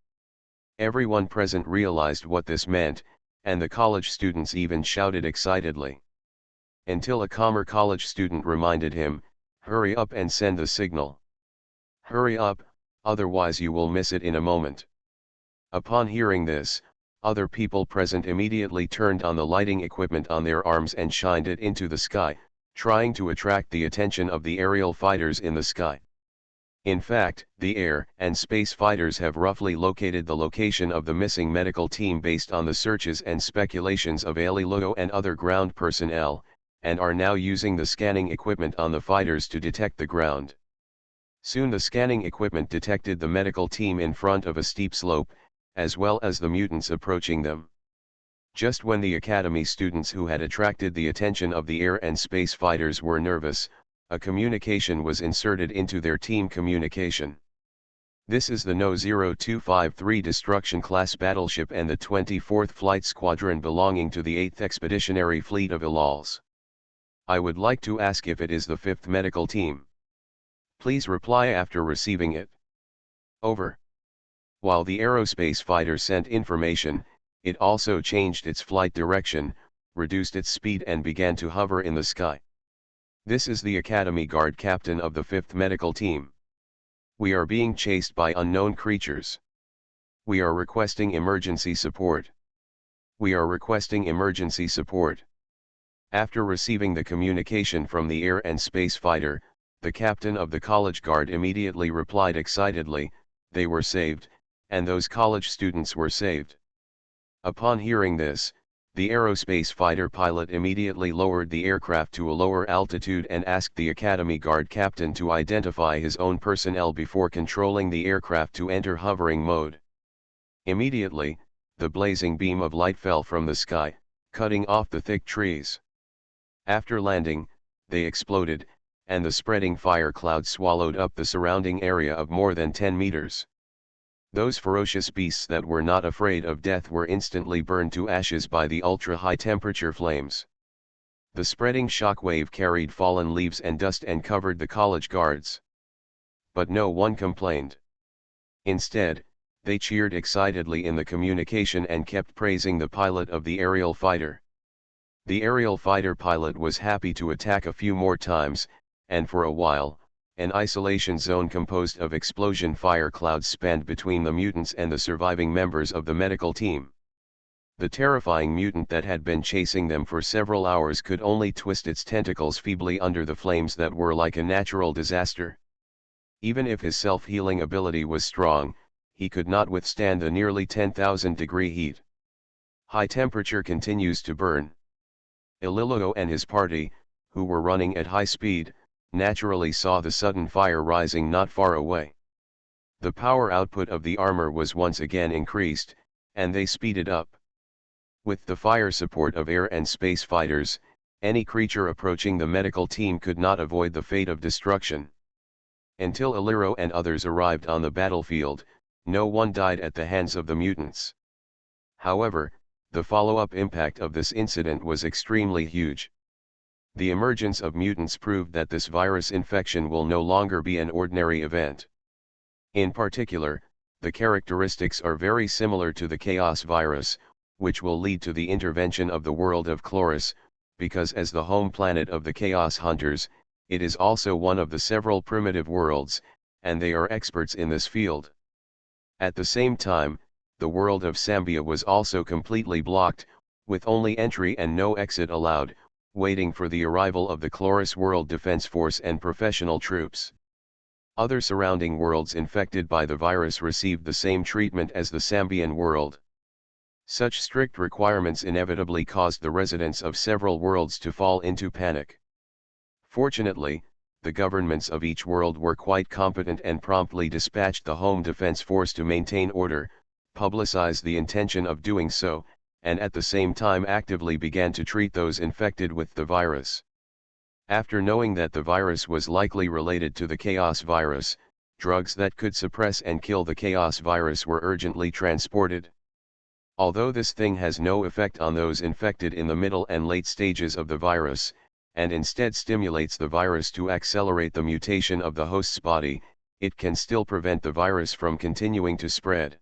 Everyone present realized what this meant, and the college students even shouted excitedly. Until a calmer college student reminded him, "Hurry up and send the signal. Hurry up, otherwise you will miss it in a moment." Upon hearing this, other people present immediately turned on the lighting equipment on their arms and shined it into the sky, trying to attract the attention of the aerial fighters in the sky. In fact, the air and space fighters have roughly located the location of the missing medical team based on the searches and speculations of Alilogo and other ground personnel, and are now using the scanning equipment on the fighters to detect the ground. Soon the scanning equipment detected the medical team in front of a steep slope, as well as the mutants approaching them. Just when the academy students who had attracted the attention of the air and space fighters were nervous, a communication was inserted into their team communication. "This is the No. 0253 Destruction Class battleship and the 24th Flight Squadron belonging to the 8th Expeditionary Fleet of Ilals. I would like to ask if it is the 5th Medical Team. Please reply after receiving it. Over." While the aerospace fighter sent information, it also changed its flight direction, reduced its speed and began to hover in the sky. "This is the Academy Guard Captain of the 5th Medical Team. We are being chased by unknown creatures. We are requesting emergency support. We are requesting emergency support." After receiving the communication from the air and space fighter, the captain of the college guard immediately replied excitedly, "They were saved, and those college students were saved." Upon hearing this, the aerospace fighter pilot immediately lowered the aircraft to a lower altitude and asked the Academy Guard captain to identify his own personnel before controlling the aircraft to enter hovering mode. Immediately, the blazing beam of light fell from the sky, cutting off the thick trees. After landing, they exploded, and the spreading fire cloud swallowed up the surrounding area of more than 10 meters. Those ferocious beasts that were not afraid of death were instantly burned to ashes by the ultra-high temperature flames. The spreading shockwave carried fallen leaves and dust and covered the college guards. But no one complained. Instead, they cheered excitedly in the communication and kept praising the pilot of the aerial fighter. The aerial fighter pilot was happy to attack a few more times, and for a while, an isolation zone composed of explosion fire clouds spanned between the mutants and the surviving members of the medical team. The terrifying mutant that had been chasing them for several hours could only twist its tentacles feebly under the flames that were like a natural disaster. Even if his self-healing ability was strong, he could not withstand the nearly 10,000-degree heat. High temperature continues to burn. Ililogo and his party, who were running at high speed, naturally saw the sudden fire rising not far away. The power output of the armor was once again increased, and they speeded up. With the fire support of air and space fighters, any creature approaching the medical team could not avoid the fate of destruction. Until Iliro and others arrived on the battlefield, no one died at the hands of the mutants. However, the follow-up impact of this incident was extremely huge. The emergence of mutants proved that this virus infection will no longer be an ordinary event. In particular, The characteristics are very similar to the chaos virus, which will lead to the intervention of the world of Chloris, because as the home planet of the Chaos Hunters, it is also one of the several primitive worlds, and they are experts in this field. At the same time, the world of Sambia was also completely blocked, with only entry and no exit allowed, waiting for the arrival of the Chloris World Defense Force and professional troops. Other surrounding worlds infected by the virus received the same treatment as the Sambian world. Such strict requirements inevitably caused the residents of several worlds to fall into panic. Fortunately, the governments of each world were quite competent and promptly dispatched the Home Defense Force to maintain order, publicize the intention of doing so, and at the same time actively began to treat those infected with the virus. After knowing that the virus was likely related to the Chaos virus, drugs that could suppress and kill the Chaos virus were urgently transported. Although this thing has no effect on those infected in the middle and late stages of the virus, and instead stimulates the virus to accelerate the mutation of the host's body, it can still prevent the virus from continuing to spread.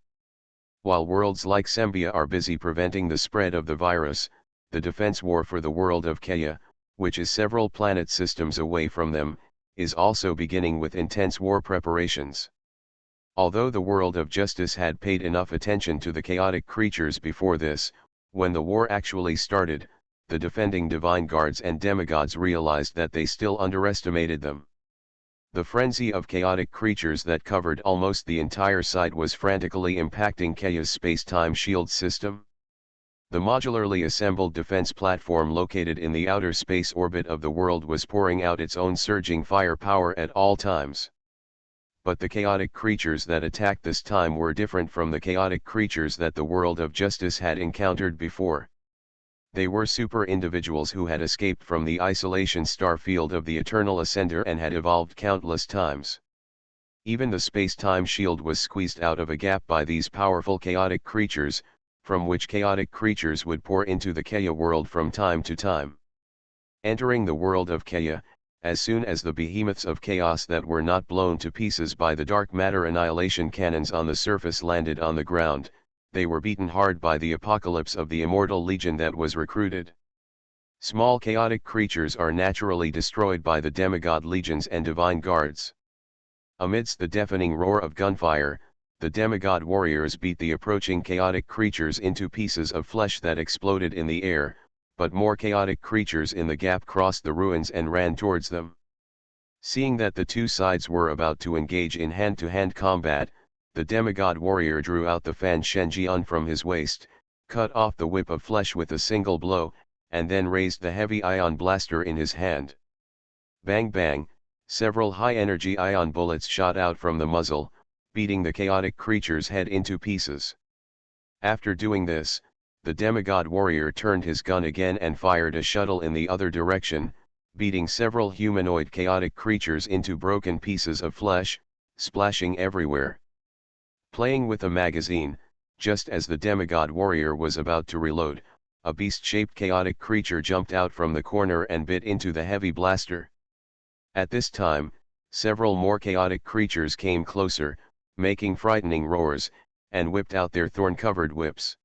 While worlds like Sambia are busy preventing the spread of the virus, the defense war for the world of Kea, which is several planet systems away from them, is also beginning with intense war preparations. Although the world of justice had paid enough attention to the chaotic creatures before this, when the war actually started, the defending divine guards and demigods realized that they still underestimated them. The frenzy of chaotic creatures that covered almost the entire site was frantically impacting Kea's space-time shield system. The modularly assembled defense platform located in the outer space orbit of the world was pouring out its own surging firepower at all times. But the chaotic creatures that attacked this time were different from the chaotic creatures that the world of justice had encountered before. They were super individuals who had escaped from the isolation star field of the Eternal Ascender and had evolved countless times. Even the space-time shield was squeezed out of a gap by these powerful chaotic creatures, from which chaotic creatures would pour into the Kea world from time to time. Entering the world of Kea, as soon as the behemoths of chaos that were not blown to pieces by the dark matter annihilation cannons on the surface landed on the ground, they were beaten hard by the apocalypse of the immortal legion that was recruited. Small chaotic creatures are naturally destroyed by the demigod legions and divine guards. Amidst the deafening roar of gunfire, the demigod warriors beat the approaching chaotic creatures into pieces of flesh that exploded in the air, but more chaotic creatures in the gap crossed the ruins and ran towards them. Seeing that the two sides were about to engage in hand-to-hand combat, the demigod warrior drew out the Fan Shenjian from his waist, cut off the whip of flesh with a single blow, and then raised the heavy ion blaster in his hand. Bang bang, several high-energy ion bullets shot out from the muzzle, beating the chaotic creature's head into pieces. After doing this, the demigod warrior turned his gun again and fired a shuttle in the other direction, beating several humanoid chaotic creatures into broken pieces of flesh, splashing everywhere. Playing with a magazine, just as the demigod warrior was about to reload, a beast-shaped chaotic creature jumped out from the corner and bit into the heavy blaster. At this time, several more chaotic creatures came closer, making frightening roars, and whipped out their thorn-covered whips.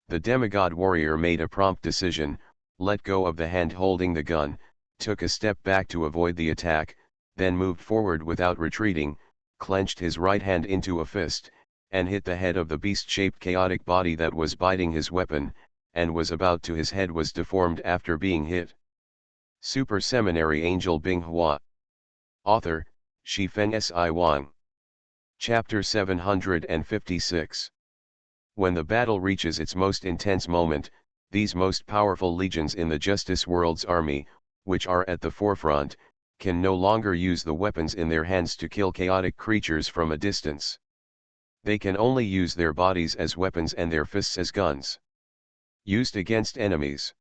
The demigod warrior made a prompt decision, let go of the hand holding the gun, took a step back to avoid the attack, then moved forward without retreating, clenched his right hand into a fist, and hit the head of the beast-shaped chaotic body that was biting his weapon, and was about to his head was deformed after being hit. Super Seminary Angel Binghua. Author, Shifeng Si Wang. Chapter 756. When the battle reaches its most intense moment, these most powerful legions in the Justice World's army, which are at the forefront, can no longer use the weapons in their hands to kill chaotic creatures from a distance. They can only use their bodies as weapons and their fists as guns. Used against enemies.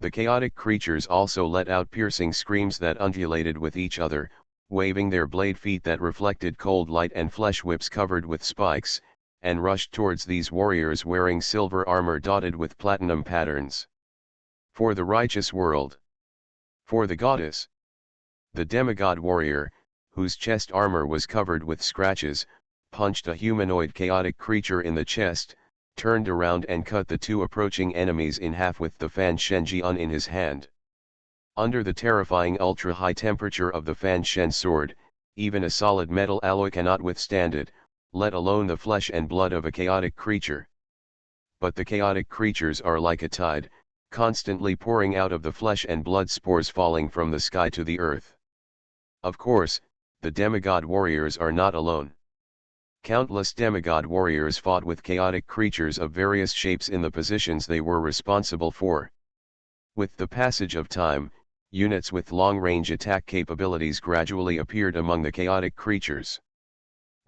The chaotic creatures also let out piercing screams that undulated with each other, waving their blade feet that reflected cold light and flesh whips covered with spikes, and rushed towards these warriors wearing silver armor dotted with platinum patterns. For the righteous world. For the goddess. The demigod warrior, whose chest armor was covered with scratches, punched a humanoid chaotic creature in the chest, turned around and cut the two approaching enemies in half with the Fan Shenjian in his hand. Under the terrifying ultra-high temperature of the Fan Shen sword, even a solid metal alloy cannot withstand it, let alone the flesh and blood of a chaotic creature. But the chaotic creatures are like a tide, constantly pouring out of the flesh and blood spores falling from the sky to the earth. Of course, the demigod warriors are not alone. Countless demigod warriors fought with chaotic creatures of various shapes in the positions they were responsible for. With the passage of time, units with long-range attack capabilities gradually appeared among the chaotic creatures.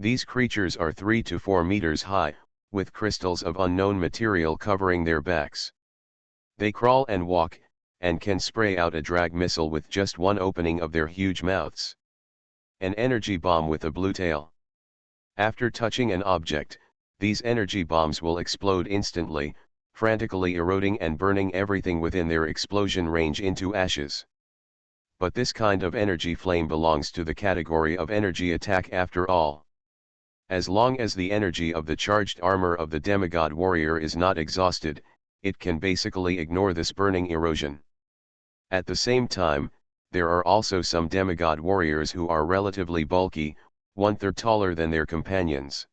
These creatures are 3 to 4 meters high, with crystals of unknown material covering their backs. They crawl and walk, and can spray out a drag missile with just one opening of their huge mouths. An energy bomb with a blue tail. After touching an object, these energy bombs will explode instantly, frantically eroding and burning everything within their explosion range into ashes. But this kind of energy flame belongs to the category of energy attack after all. As long as the energy of the charged armor of the demigod warrior is not exhausted, it can basically ignore this burning erosion. At the same time, there are also some demigod warriors who are relatively bulky, 1/3 taller than their companions.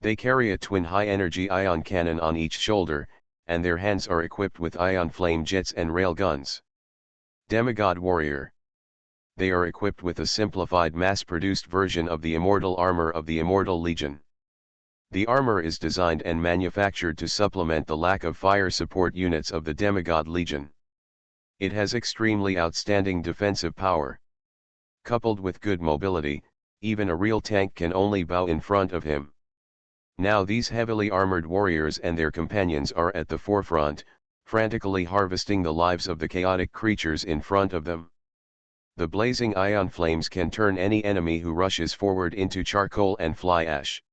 They carry a twin high-energy ion cannon on each shoulder, and their hands are equipped with ion flame jets and railguns. Demigod warrior. They are equipped with a simplified mass-produced version of the immortal armor of the Immortal Legion. The armor is designed and manufactured to supplement the lack of fire support units of the Demigod Legion. It has extremely outstanding defensive power. Coupled with good mobility, even a real tank can only bow in front of him. Now these heavily armored warriors and their companions are at the forefront, frantically harvesting the lives of the chaotic creatures in front of them. The blazing ion flames can turn any enemy who rushes forward into charcoal and fly ash.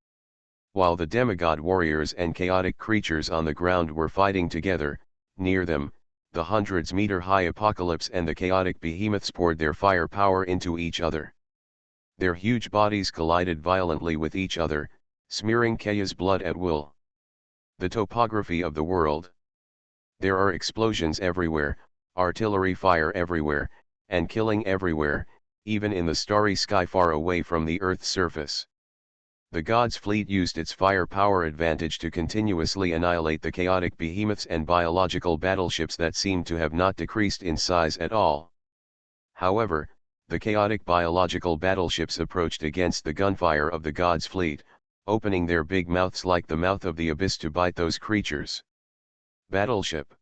While the demigod warriors and chaotic creatures on the ground were fighting together, near them, the hundreds-meter-high apocalypse and the chaotic behemoths poured their fire power into each other. Their huge bodies collided violently with each other, smearing Kaya's blood at will. The topography of the world. There are explosions everywhere, artillery fire everywhere, and killing everywhere, even in the starry sky far away from the Earth's surface. The God's fleet used its firepower advantage to continuously annihilate the chaotic behemoths and biological battleships that seemed to have not decreased in size at all. However, the chaotic biological battleships approached against the gunfire of the God's fleet, opening their big mouths like the mouth of the abyss to bite those creatures. Battleship.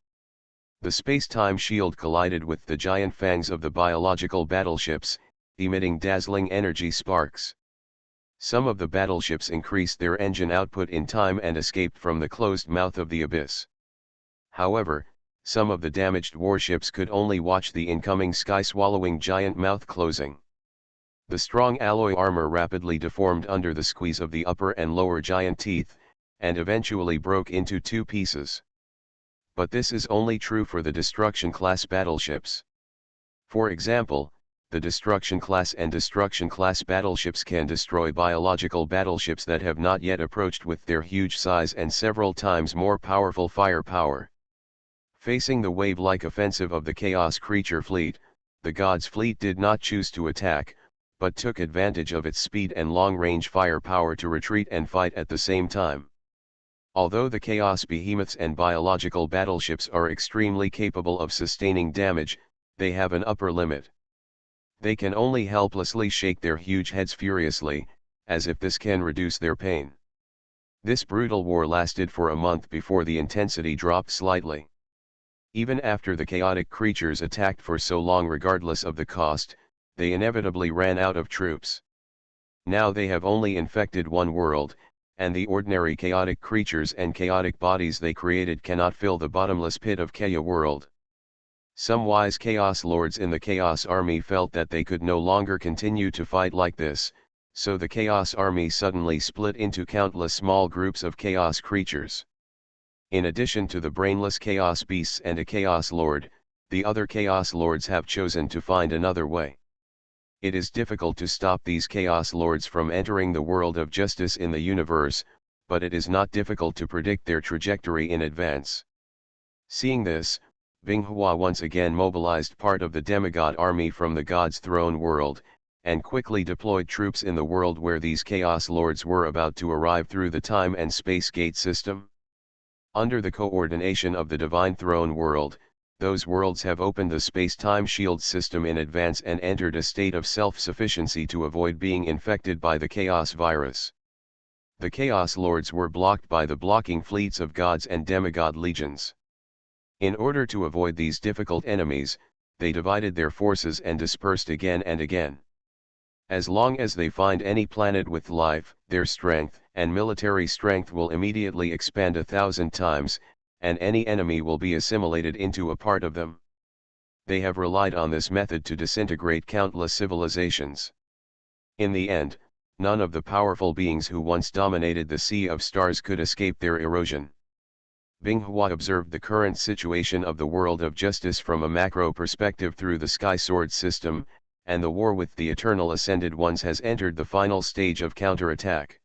The space-time shield collided with the giant fangs of the biological battleships, emitting dazzling energy sparks. Some of the battleships increased their engine output in time and escaped from the closed mouth of the abyss. However, some of the damaged warships could only watch the incoming sky-swallowing giant mouth closing. The strong alloy armor rapidly deformed under the squeeze of the upper and lower giant teeth, and eventually broke into 2 pieces. But this is only true for the Destruction-class battleships. For example, the Destruction-class and Destruction-class battleships can destroy biological battleships that have not yet approached with their huge size and several times more powerful firepower. Facing the wave-like offensive of the Chaos Creature fleet, the God's fleet did not choose to attack, but took advantage of its speed and long-range firepower to retreat and fight at the same time. Although the Chaos Behemoths and biological battleships are extremely capable of sustaining damage, they have an upper limit. They can only helplessly shake their huge heads furiously, as if this can reduce their pain. This brutal war lasted for a month before the intensity dropped slightly. Even after the chaotic creatures attacked for so long, regardless of the cost, they inevitably ran out of troops. Now they have only infected one world, and the ordinary chaotic creatures and chaotic bodies they created cannot fill the bottomless pit of Kaya world. Some wise Chaos Lords in the Chaos Army felt that they could no longer continue to fight like this, so the Chaos Army suddenly split into countless small groups of Chaos creatures. In addition to the brainless Chaos Beasts and a Chaos Lord, the other Chaos Lords have chosen to find another way. It is difficult to stop these Chaos Lords from entering the world of justice in the universe, but it is not difficult to predict their trajectory in advance. Seeing this, Binghua once again mobilized part of the demigod army from the God's throne world, and quickly deployed troops in the world where these Chaos Lords were about to arrive through the time and space gate system. Under the coordination of the Divine Throne world, those worlds have opened the space-time shield system in advance and entered a state of self-sufficiency to avoid being infected by the Chaos virus. The Chaos Lords were blocked by the blocking fleets of gods and demigod legions. In order to avoid these difficult enemies, they divided their forces and dispersed again and again. As long as they find any planet with life, their strength and military strength will immediately expand 1,000 times, and any enemy will be assimilated into a part of them. They have relied on this method to disintegrate countless civilizations. In the end, none of the powerful beings who once dominated the sea of stars could escape their erosion. Binghua observed the current situation of the world of justice from a macro perspective through the Sky Sword system, and the war with the Eternal Ascended Ones has entered the final stage of counterattack.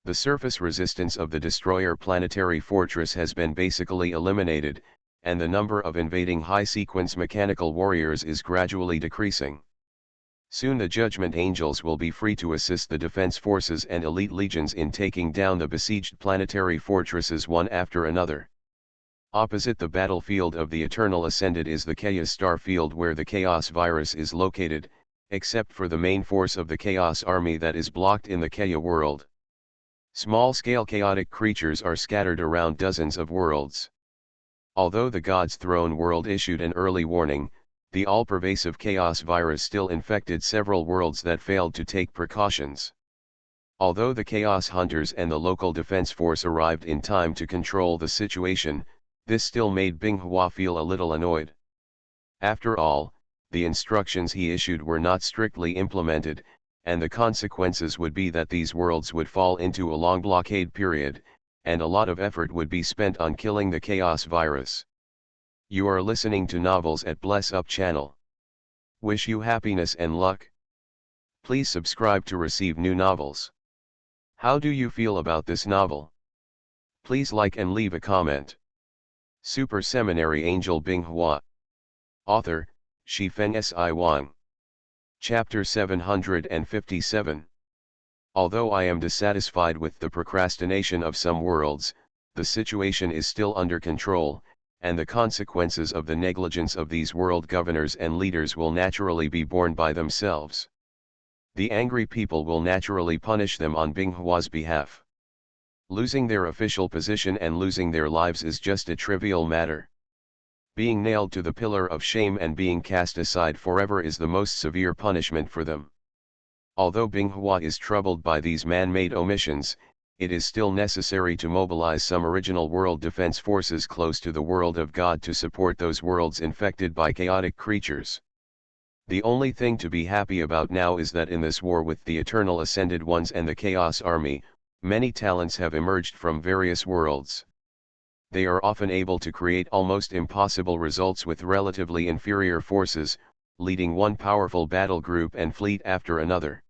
The surface resistance of the destroyer planetary fortress has been basically eliminated, and the number of invading high-sequence mechanical warriors is gradually decreasing. Soon the Judgment Angels will be free to assist the defense forces and elite legions in taking down the besieged planetary fortresses one after another. Opposite the battlefield of the Eternal Ascended is the Chaos Star Field where the Chaos Virus is located, except for the main force of the Chaos Army that is blocked in the Kaya world. Small-scale chaotic creatures are scattered around dozens of worlds. Although the God's Throne world issued an early warning, the all-pervasive Chaos Virus still infected several worlds that failed to take precautions. Although the Chaos Hunters and the local defense force arrived in time to control the situation, this still made Binghua feel a little annoyed. After all, the instructions he issued were not strictly implemented, and the consequences would be that these worlds would fall into a long blockade period, and a lot of effort would be spent on killing the Chaos Virus. You are listening to Novels at Bless Up channel. Wish you happiness and luck. Please subscribe to receive new novels. How do you feel about this novel? Please like and leave a comment. Super Seminary Angel Binghua. Author, Shifeng Si Wang. Chapter 757. Although I am dissatisfied with the procrastination of some worlds, the situation is still under control, and the consequences of the negligence of these world governors and leaders will naturally be borne by themselves. The angry people will naturally punish them on Binghua's behalf. Losing their official position and losing their lives is just a trivial matter. Being nailed to the pillar of shame and being cast aside forever is the most severe punishment for them. Although Binghua is troubled by these man-made omissions, it is still necessary to mobilize some original world defense forces close to the world of God to support those worlds infected by chaotic creatures. The only thing to be happy about now is that in this war with the Eternal Ascended Ones and the Chaos Army, many talents have emerged from various worlds. They are often able to create almost impossible results with relatively inferior forces, leading one powerful battle group and fleet after another.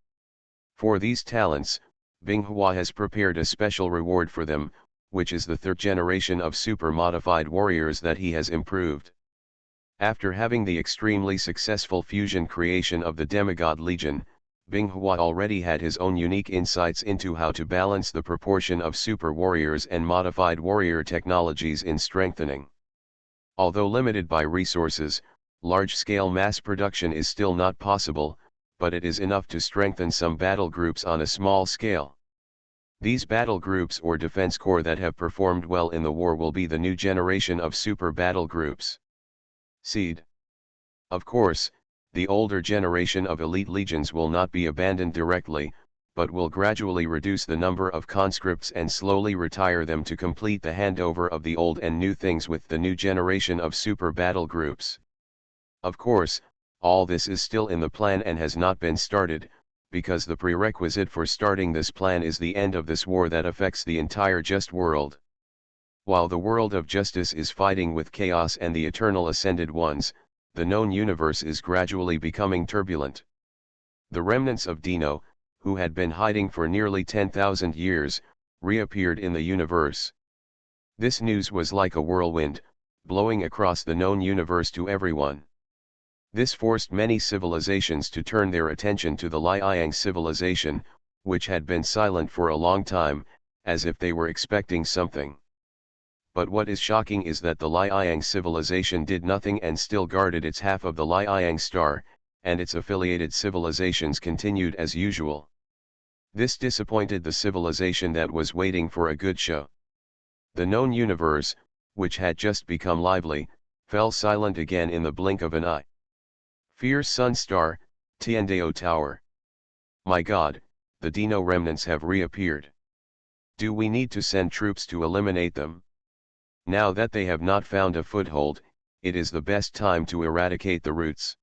For these talents, Binghua has prepared a special reward for them, which is the third generation of super-modified warriors that he has improved. After having the extremely successful fusion creation of the Demigod Legion, Binghua already had his own unique insights into how to balance the proportion of super warriors and modified warrior technologies in strengthening. Although limited by resources, large-scale mass production is still not possible, but it is enough to strengthen some battle groups on a small scale. These battle groups or defense corps that have performed well in the war will be the new generation of super battle groups. Seed. Of course, the older generation of elite legions will not be abandoned directly, but will gradually reduce the number of conscripts and slowly retire them to complete the handover of the old and new things with the new generation of super battle groups. Of course, all this is still in the plan and has not been started, because the prerequisite for starting this plan is the end of this war that affects the entire just world. While the world of justice is fighting with chaos and the Eternal Ascended Ones, the known universe is gradually becoming turbulent. The remnants of Dino, who had been hiding for nearly 10,000 years, reappeared in the universe. This news was like a whirlwind, blowing across the known universe to everyone. This forced many civilizations to turn their attention to the Liang civilization, which had been silent for a long time, as if they were expecting something. But what is shocking is that the Liang civilization did nothing and still guarded its half of the Liang star, and its affiliated civilizations continued as usual. This disappointed the civilization that was waiting for a good show. The known universe, which had just become lively, fell silent again in the blink of an eye. Fierce Sun Star, Tiandao Tower. My God, the Dino remnants have reappeared. Do we need to send troops to eliminate them? Now that they have not found a foothold, it is the best time to eradicate the roots.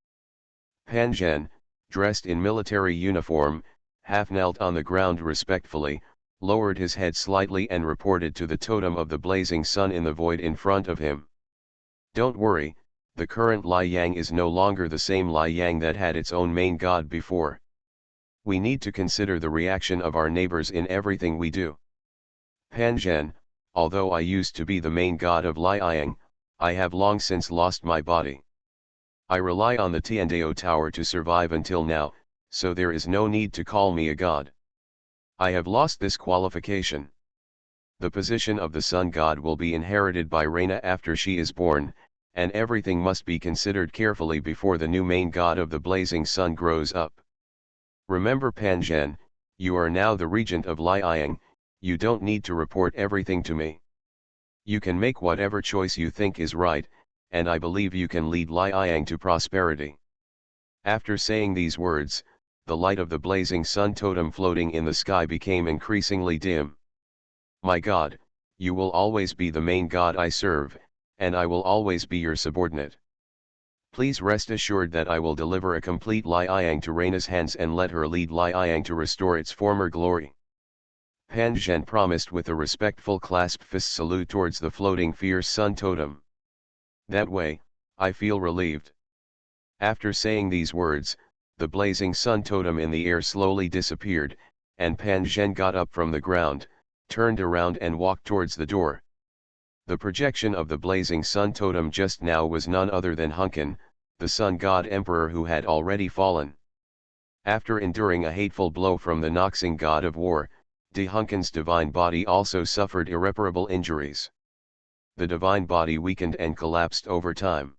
Pan Zhen, dressed in military uniform, half knelt on the ground respectfully, lowered his head slightly and reported to the totem of the blazing sun in the void in front of him. Don't worry, the current Liang is no longer the same Liang that had its own main god before. We need to consider the reaction of our neighbors in everything we do. Pan Zhen, although I used to be the main god of Liang, I have long since lost my body. I rely on the Tiandao Tower to survive until now, so there is no need to call me a god. I have lost this qualification. The position of the sun god will be inherited by Reina after she is born, and everything must be considered carefully before the new main god of the blazing sun grows up. Remember Pan Zhen, you are now the regent of Liang, you don't need to report everything to me. You can make whatever choice you think is right, and I believe you can lead Liang to prosperity. After saying these words, the light of the blazing sun totem floating in the sky became increasingly dim. My God, you will always be the main god I serve, and I will always be your subordinate. Please rest assured that I will deliver a complete Liang to Reina's hands and let her lead Liang to restore its former glory. Pan Zhen promised with a respectful clasp fist salute towards the floating fierce sun totem. That way, I feel relieved. After saying these words, the blazing sun totem in the air slowly disappeared, and Pan Zhen got up from the ground, turned around and walked towards the door. The projection of the blazing sun totem just now was none other than Hunkin, the sun god emperor who had already fallen. After enduring a hateful blow from the Noxing god of war, De Hunkin's divine body also suffered irreparable injuries. The divine body weakened and collapsed over time.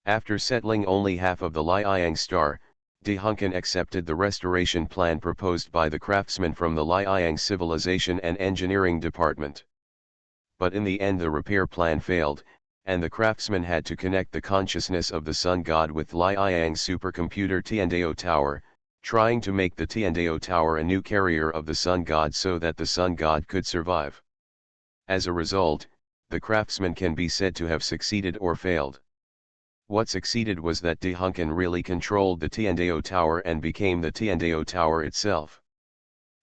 After settling only half of the Liang star, De Hunkin accepted the restoration plan proposed by the craftsmen from the Liang Civilization and Engineering Department. But in the end the repair plan failed, and the craftsmen had to connect the consciousness of the sun god with Liang's supercomputer Tiandao Tower, trying to make the Tiandao Tower a new carrier of the sun god so that the sun god could survive. As a result, the craftsmen can be said to have succeeded or failed. What succeeded was that De Hunkin really controlled the Tiandao Tower and became the Tiandao Tower itself.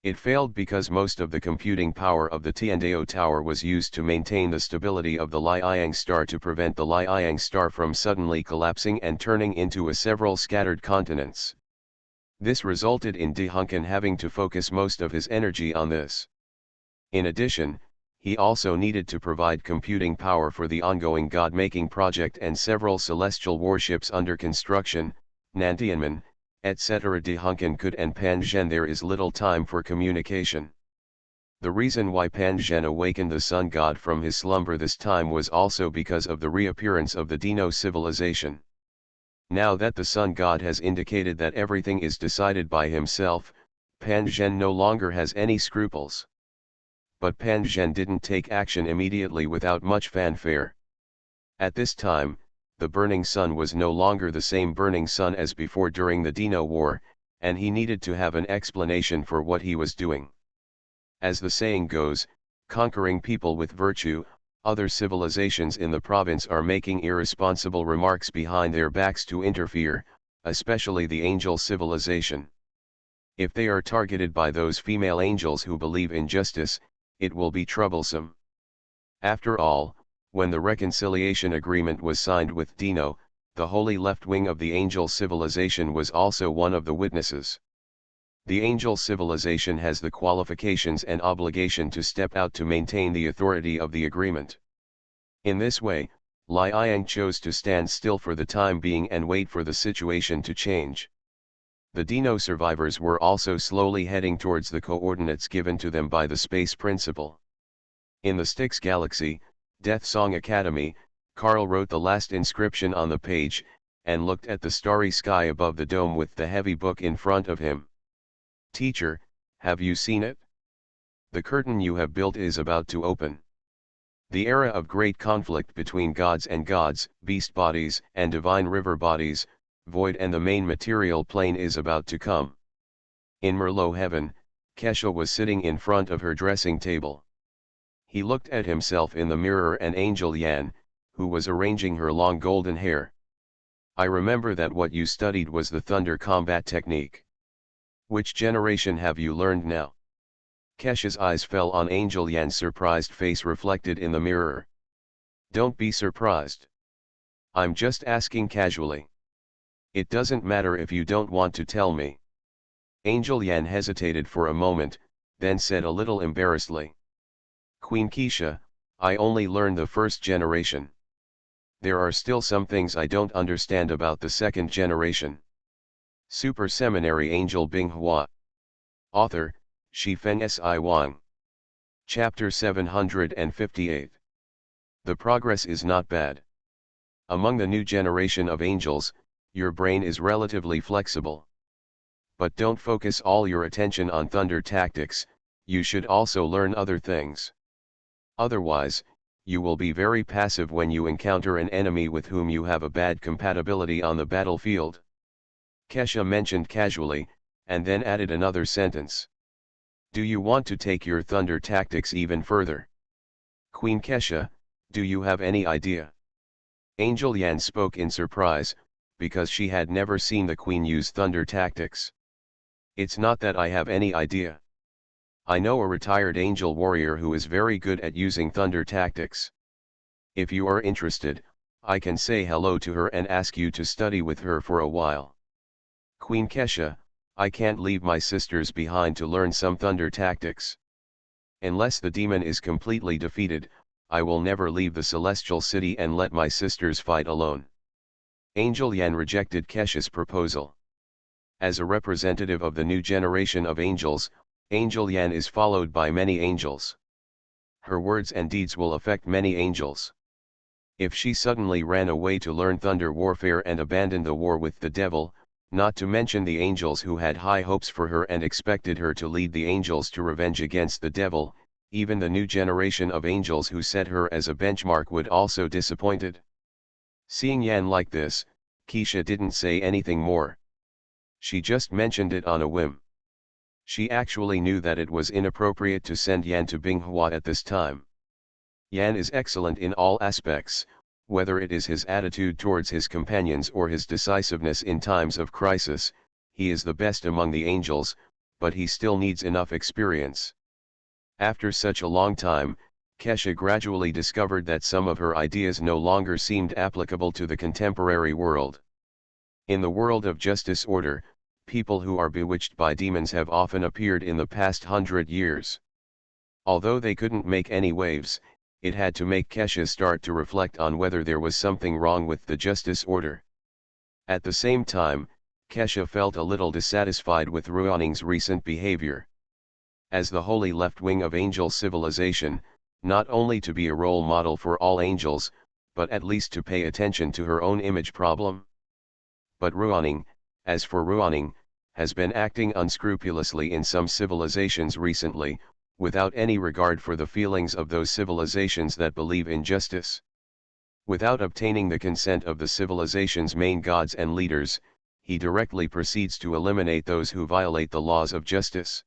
It failed because most of the computing power of the Tiandao Tower was used to maintain the stability of the Liang star to prevent the Liang star from suddenly collapsing and turning into several scattered continents. This resulted in De Hunkin having to focus most of his energy on this. In addition, he also needed to provide computing power for the ongoing god-making project and several celestial warships under construction, Nantianmen, etc. De Hunkin could and Pan Zhen there is little time for communication. The reason why Pan Zhen awakened the sun god from his slumber this time was also because of the reappearance of the Dino civilization. Now that the sun god has indicated that everything is decided by himself, Pan Zhen no longer has any scruples. But Pan Zhen didn't take action immediately without much fanfare. At this time, the burning sun was no longer the same burning sun as before during the Dino War, and he needed to have an explanation for what he was doing. As the saying goes, conquering people with virtue, other civilizations in the province are making irresponsible remarks behind their backs to interfere, especially the angel civilization. If they are targeted by those female angels who believe in justice, it will be troublesome. After all, when the reconciliation agreement was signed with Dino, the holy left wing of the angel civilization was also one of the witnesses. The angel civilization has the qualifications and obligation to step out to maintain the authority of the agreement. In this way, Liang chose to stand still for the time being and wait for the situation to change. The Dino survivors were also slowly heading towards the coordinates given to them by the space principle. In the Styx galaxy, Death Song Academy, Carl wrote the last inscription on the page, and looked at the starry sky above the dome with the heavy book in front of him. "Teacher, have you seen it? The curtain you have built is about to open. The era of great conflict between gods and gods, beast bodies and divine river bodies, void and the main material plane is about to come." In Merlot heaven, Kesha was sitting in front of her dressing table. He looked at himself in the mirror and Angel Yan, who was arranging her long golden hair. "I remember that what you studied was the thunder combat technique. Which generation have you learned now?" Kesha's eyes fell on Angel Yan's surprised face reflected in the mirror. "Don't be surprised. I'm just asking casually. It doesn't matter if you don't want to tell me." Angel Yan hesitated for a moment, then said a little embarrassedly, "Queen Keisha, I only learned the first generation. There are still some things I don't understand about the second generation." Super Seminary Angel Binghua. Author, Shifeng Si Wang. Chapter 758. The progress is not bad. Among the new generation of angels, your brain is relatively flexible. But don't focus all your attention on thunder tactics, you should also learn other things. Otherwise, you will be very passive when you encounter an enemy with whom you have a bad compatibility on the battlefield. Kesha mentioned casually, and then added another sentence. "Do you want to take your thunder tactics even further? Queen Kesha, do you have any idea?" Angel Yan spoke in surprise, because she had never seen the Queen use thunder tactics. "It's not that I have any idea. I know a retired angel warrior who is very good at using thunder tactics. If you are interested, I can say hello to her and ask you to study with her for a while." "Queen Kesha, I can't leave my sisters behind to learn some thunder tactics. Unless the demon is completely defeated, I will never leave the celestial city and let my sisters fight alone." Angel Yan rejected Kesha's proposal. As a representative of the new generation of angels, Angel Yan is followed by many angels. Her words and deeds will affect many angels. If she suddenly ran away to learn thunder warfare and abandoned the war with the devil, not to mention the angels who had high hopes for her and expected her to lead the angels to revenge against the devil, even the new generation of angels who set her as a benchmark would also disappointed. Seeing Yan like this, Keisha didn't say anything more. She just mentioned it on a whim. She actually knew that it was inappropriate to send Yan to Binghua at this time. Yan is excellent in all aspects, whether it is his attitude towards his companions or his decisiveness in times of crisis, he is the best among the angels, but he still needs enough experience. After such a long time, Kesha gradually discovered that some of her ideas no longer seemed applicable to the contemporary world. In the world of justice order, people who are bewitched by demons have often appeared in the past 100 years. Although they couldn't make any waves, it had to make Kesha start to reflect on whether there was something wrong with the justice order. At the same time, Kesha felt a little dissatisfied with Ruanning's recent behavior. As the holy left wing of angel civilization, not only to be a role model for all angels, but at least to pay attention to her own image problem. But Ruanning, as for Ruanning, has been acting unscrupulously in some civilizations recently, without any regard for the feelings of those civilizations that believe in justice. Without obtaining the consent of the civilization's main gods and leaders, he directly proceeds to eliminate those who violate the laws of justice.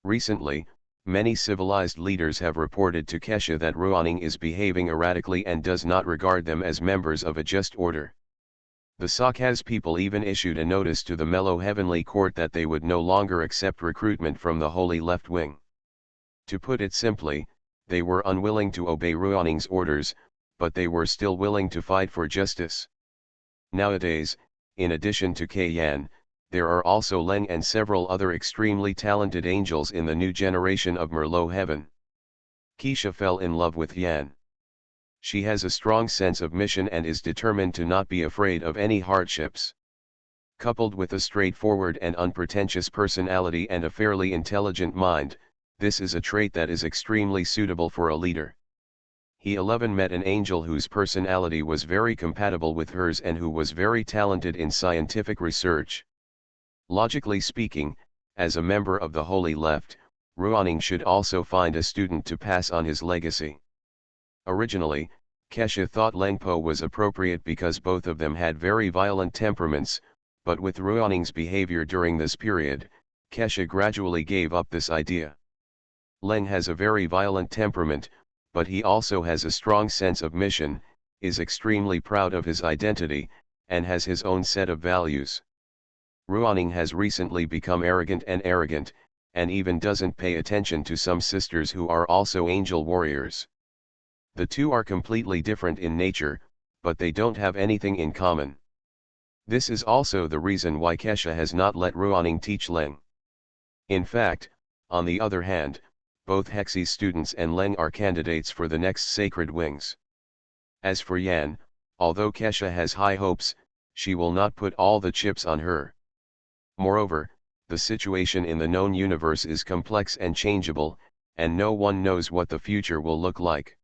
Recently, many civilized leaders have reported to Kesha that Ruanning is behaving erratically and does not regard them as members of a just order. The Sakaz people even issued a notice to the Mellow Heavenly Court that they would no longer accept recruitment from the Holy Left Wing. To put it simply, they were unwilling to obey Ruanning's orders, but they were still willing to fight for justice. Nowadays, in addition to Yan, there are also Leng and several other extremely talented angels in the new generation of Merlot heaven. Keisha fell in love with Yan. She has a strong sense of mission and is determined to not be afraid of any hardships. Coupled with a straightforward and unpretentious personality and a fairly intelligent mind, this is a trait that is extremely suitable for a leader. He 11 met an angel whose personality was very compatible with hers and who was very talented in scientific research. Logically speaking, as a member of the Holy Left, Ruoning should also find a student to pass on his legacy. Originally, Kesha thought Lengpo was appropriate because both of them had very violent temperaments, but with Ruoning's behavior during this period, Kesha gradually gave up this idea. Leng has a very violent temperament, but he also has a strong sense of mission, is extremely proud of his identity, and has his own set of values. Ruoning has recently become arrogant, and even doesn't pay attention to some sisters who are also angel warriors. The two are completely different in nature, but they don't have anything in common. This is also the reason why Kesha has not let Ruoning teach Leng. In fact, on the other hand, both Hexi's students and Leng are candidates for the next sacred wings. As for Yan, although Kesha has high hopes, she will not put all the chips on her. Moreover, the situation in the known universe is complex and changeable, and no one knows what the future will look like.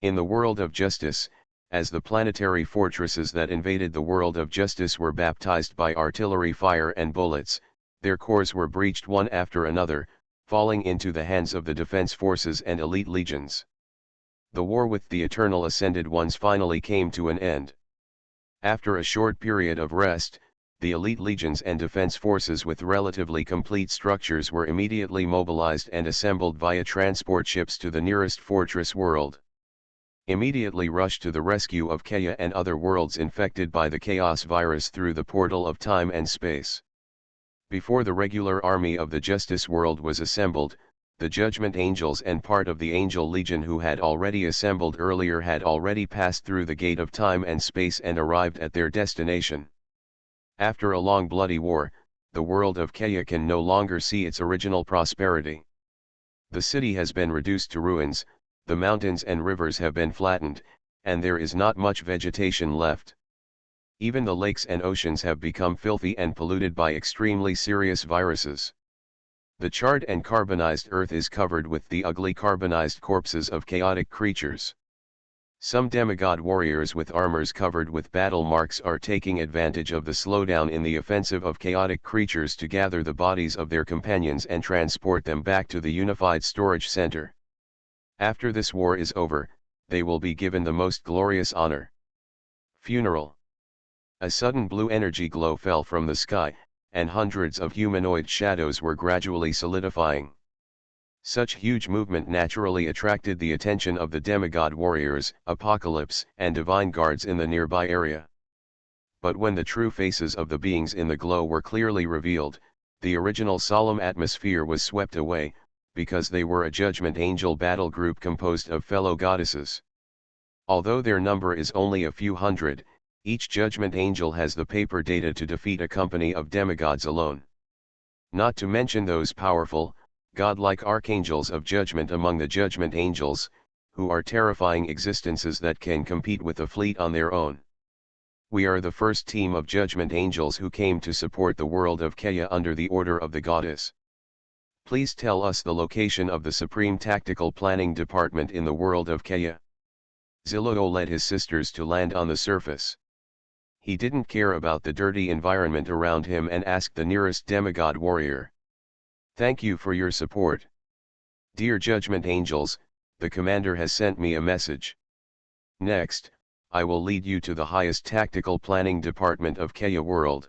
In the world of justice, as the planetary fortresses that invaded the world of justice were baptized by artillery fire and bullets, their cores were breached one after another, falling into the hands of the defense forces and elite legions. The war with the Eternal Ascended Ones finally came to an end. After a short period of rest, the elite legions and defense forces with relatively complete structures were immediately mobilized and assembled via transport ships to the nearest fortress world. Immediately rushed to the rescue of Kea and other worlds infected by the chaos virus through the portal of time and space. Before the regular army of the Justice World was assembled, the Judgment Angels and part of the Angel Legion who had already assembled earlier had already passed through the gate of time and space and arrived at their destination. After a long bloody war, the world of Kea can no longer see its original prosperity. The city has been reduced to ruins, the mountains and rivers have been flattened, and there is not much vegetation left. Even the lakes and oceans have become filthy and polluted by extremely serious viruses. The charred and carbonized earth is covered with the ugly carbonized corpses of chaotic creatures. Some demigod warriors with armors covered with battle marks are taking advantage of the slowdown in the offensive of chaotic creatures to gather the bodies of their companions and transport them back to the unified storage center. After this war is over, they will be given the most glorious honor. Funeral. A sudden blue energy glow fell from the sky, and hundreds of humanoid shadows were gradually solidifying. Such huge movement naturally attracted the attention of the demigod warriors, Apocalypse, and divine guards in the nearby area. But when the true faces of the beings in the glow were clearly revealed, the original solemn atmosphere was swept away, because they were a Judgment Angel battle group composed of fellow goddesses. Although their number is only a few hundred, each Judgment Angel has the paper data to defeat a company of demigods alone. Not to mention those powerful, godlike archangels of judgment among the Judgment Angels, who are terrifying existences that can compete with a fleet on their own. We are the first team of Judgment Angels who came to support the world of Kea under the order of the goddess. Please tell us the location of the Supreme Tactical Planning Department in the world of Kea. Zillow led his sisters to land on the surface. He didn't care about the dirty environment around him and asked the nearest demigod warrior. Thank you for your support. Dear Judgment Angels, the commander has sent me a message. Next, I will lead you to the highest tactical planning department of Kea world.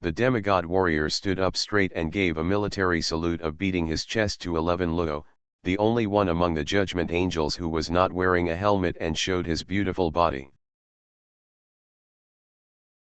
The demigod warrior stood up straight and gave a military salute of beating his chest to 11 Luo, the only one among the Judgment Angels who was not wearing a helmet and showed his beautiful body.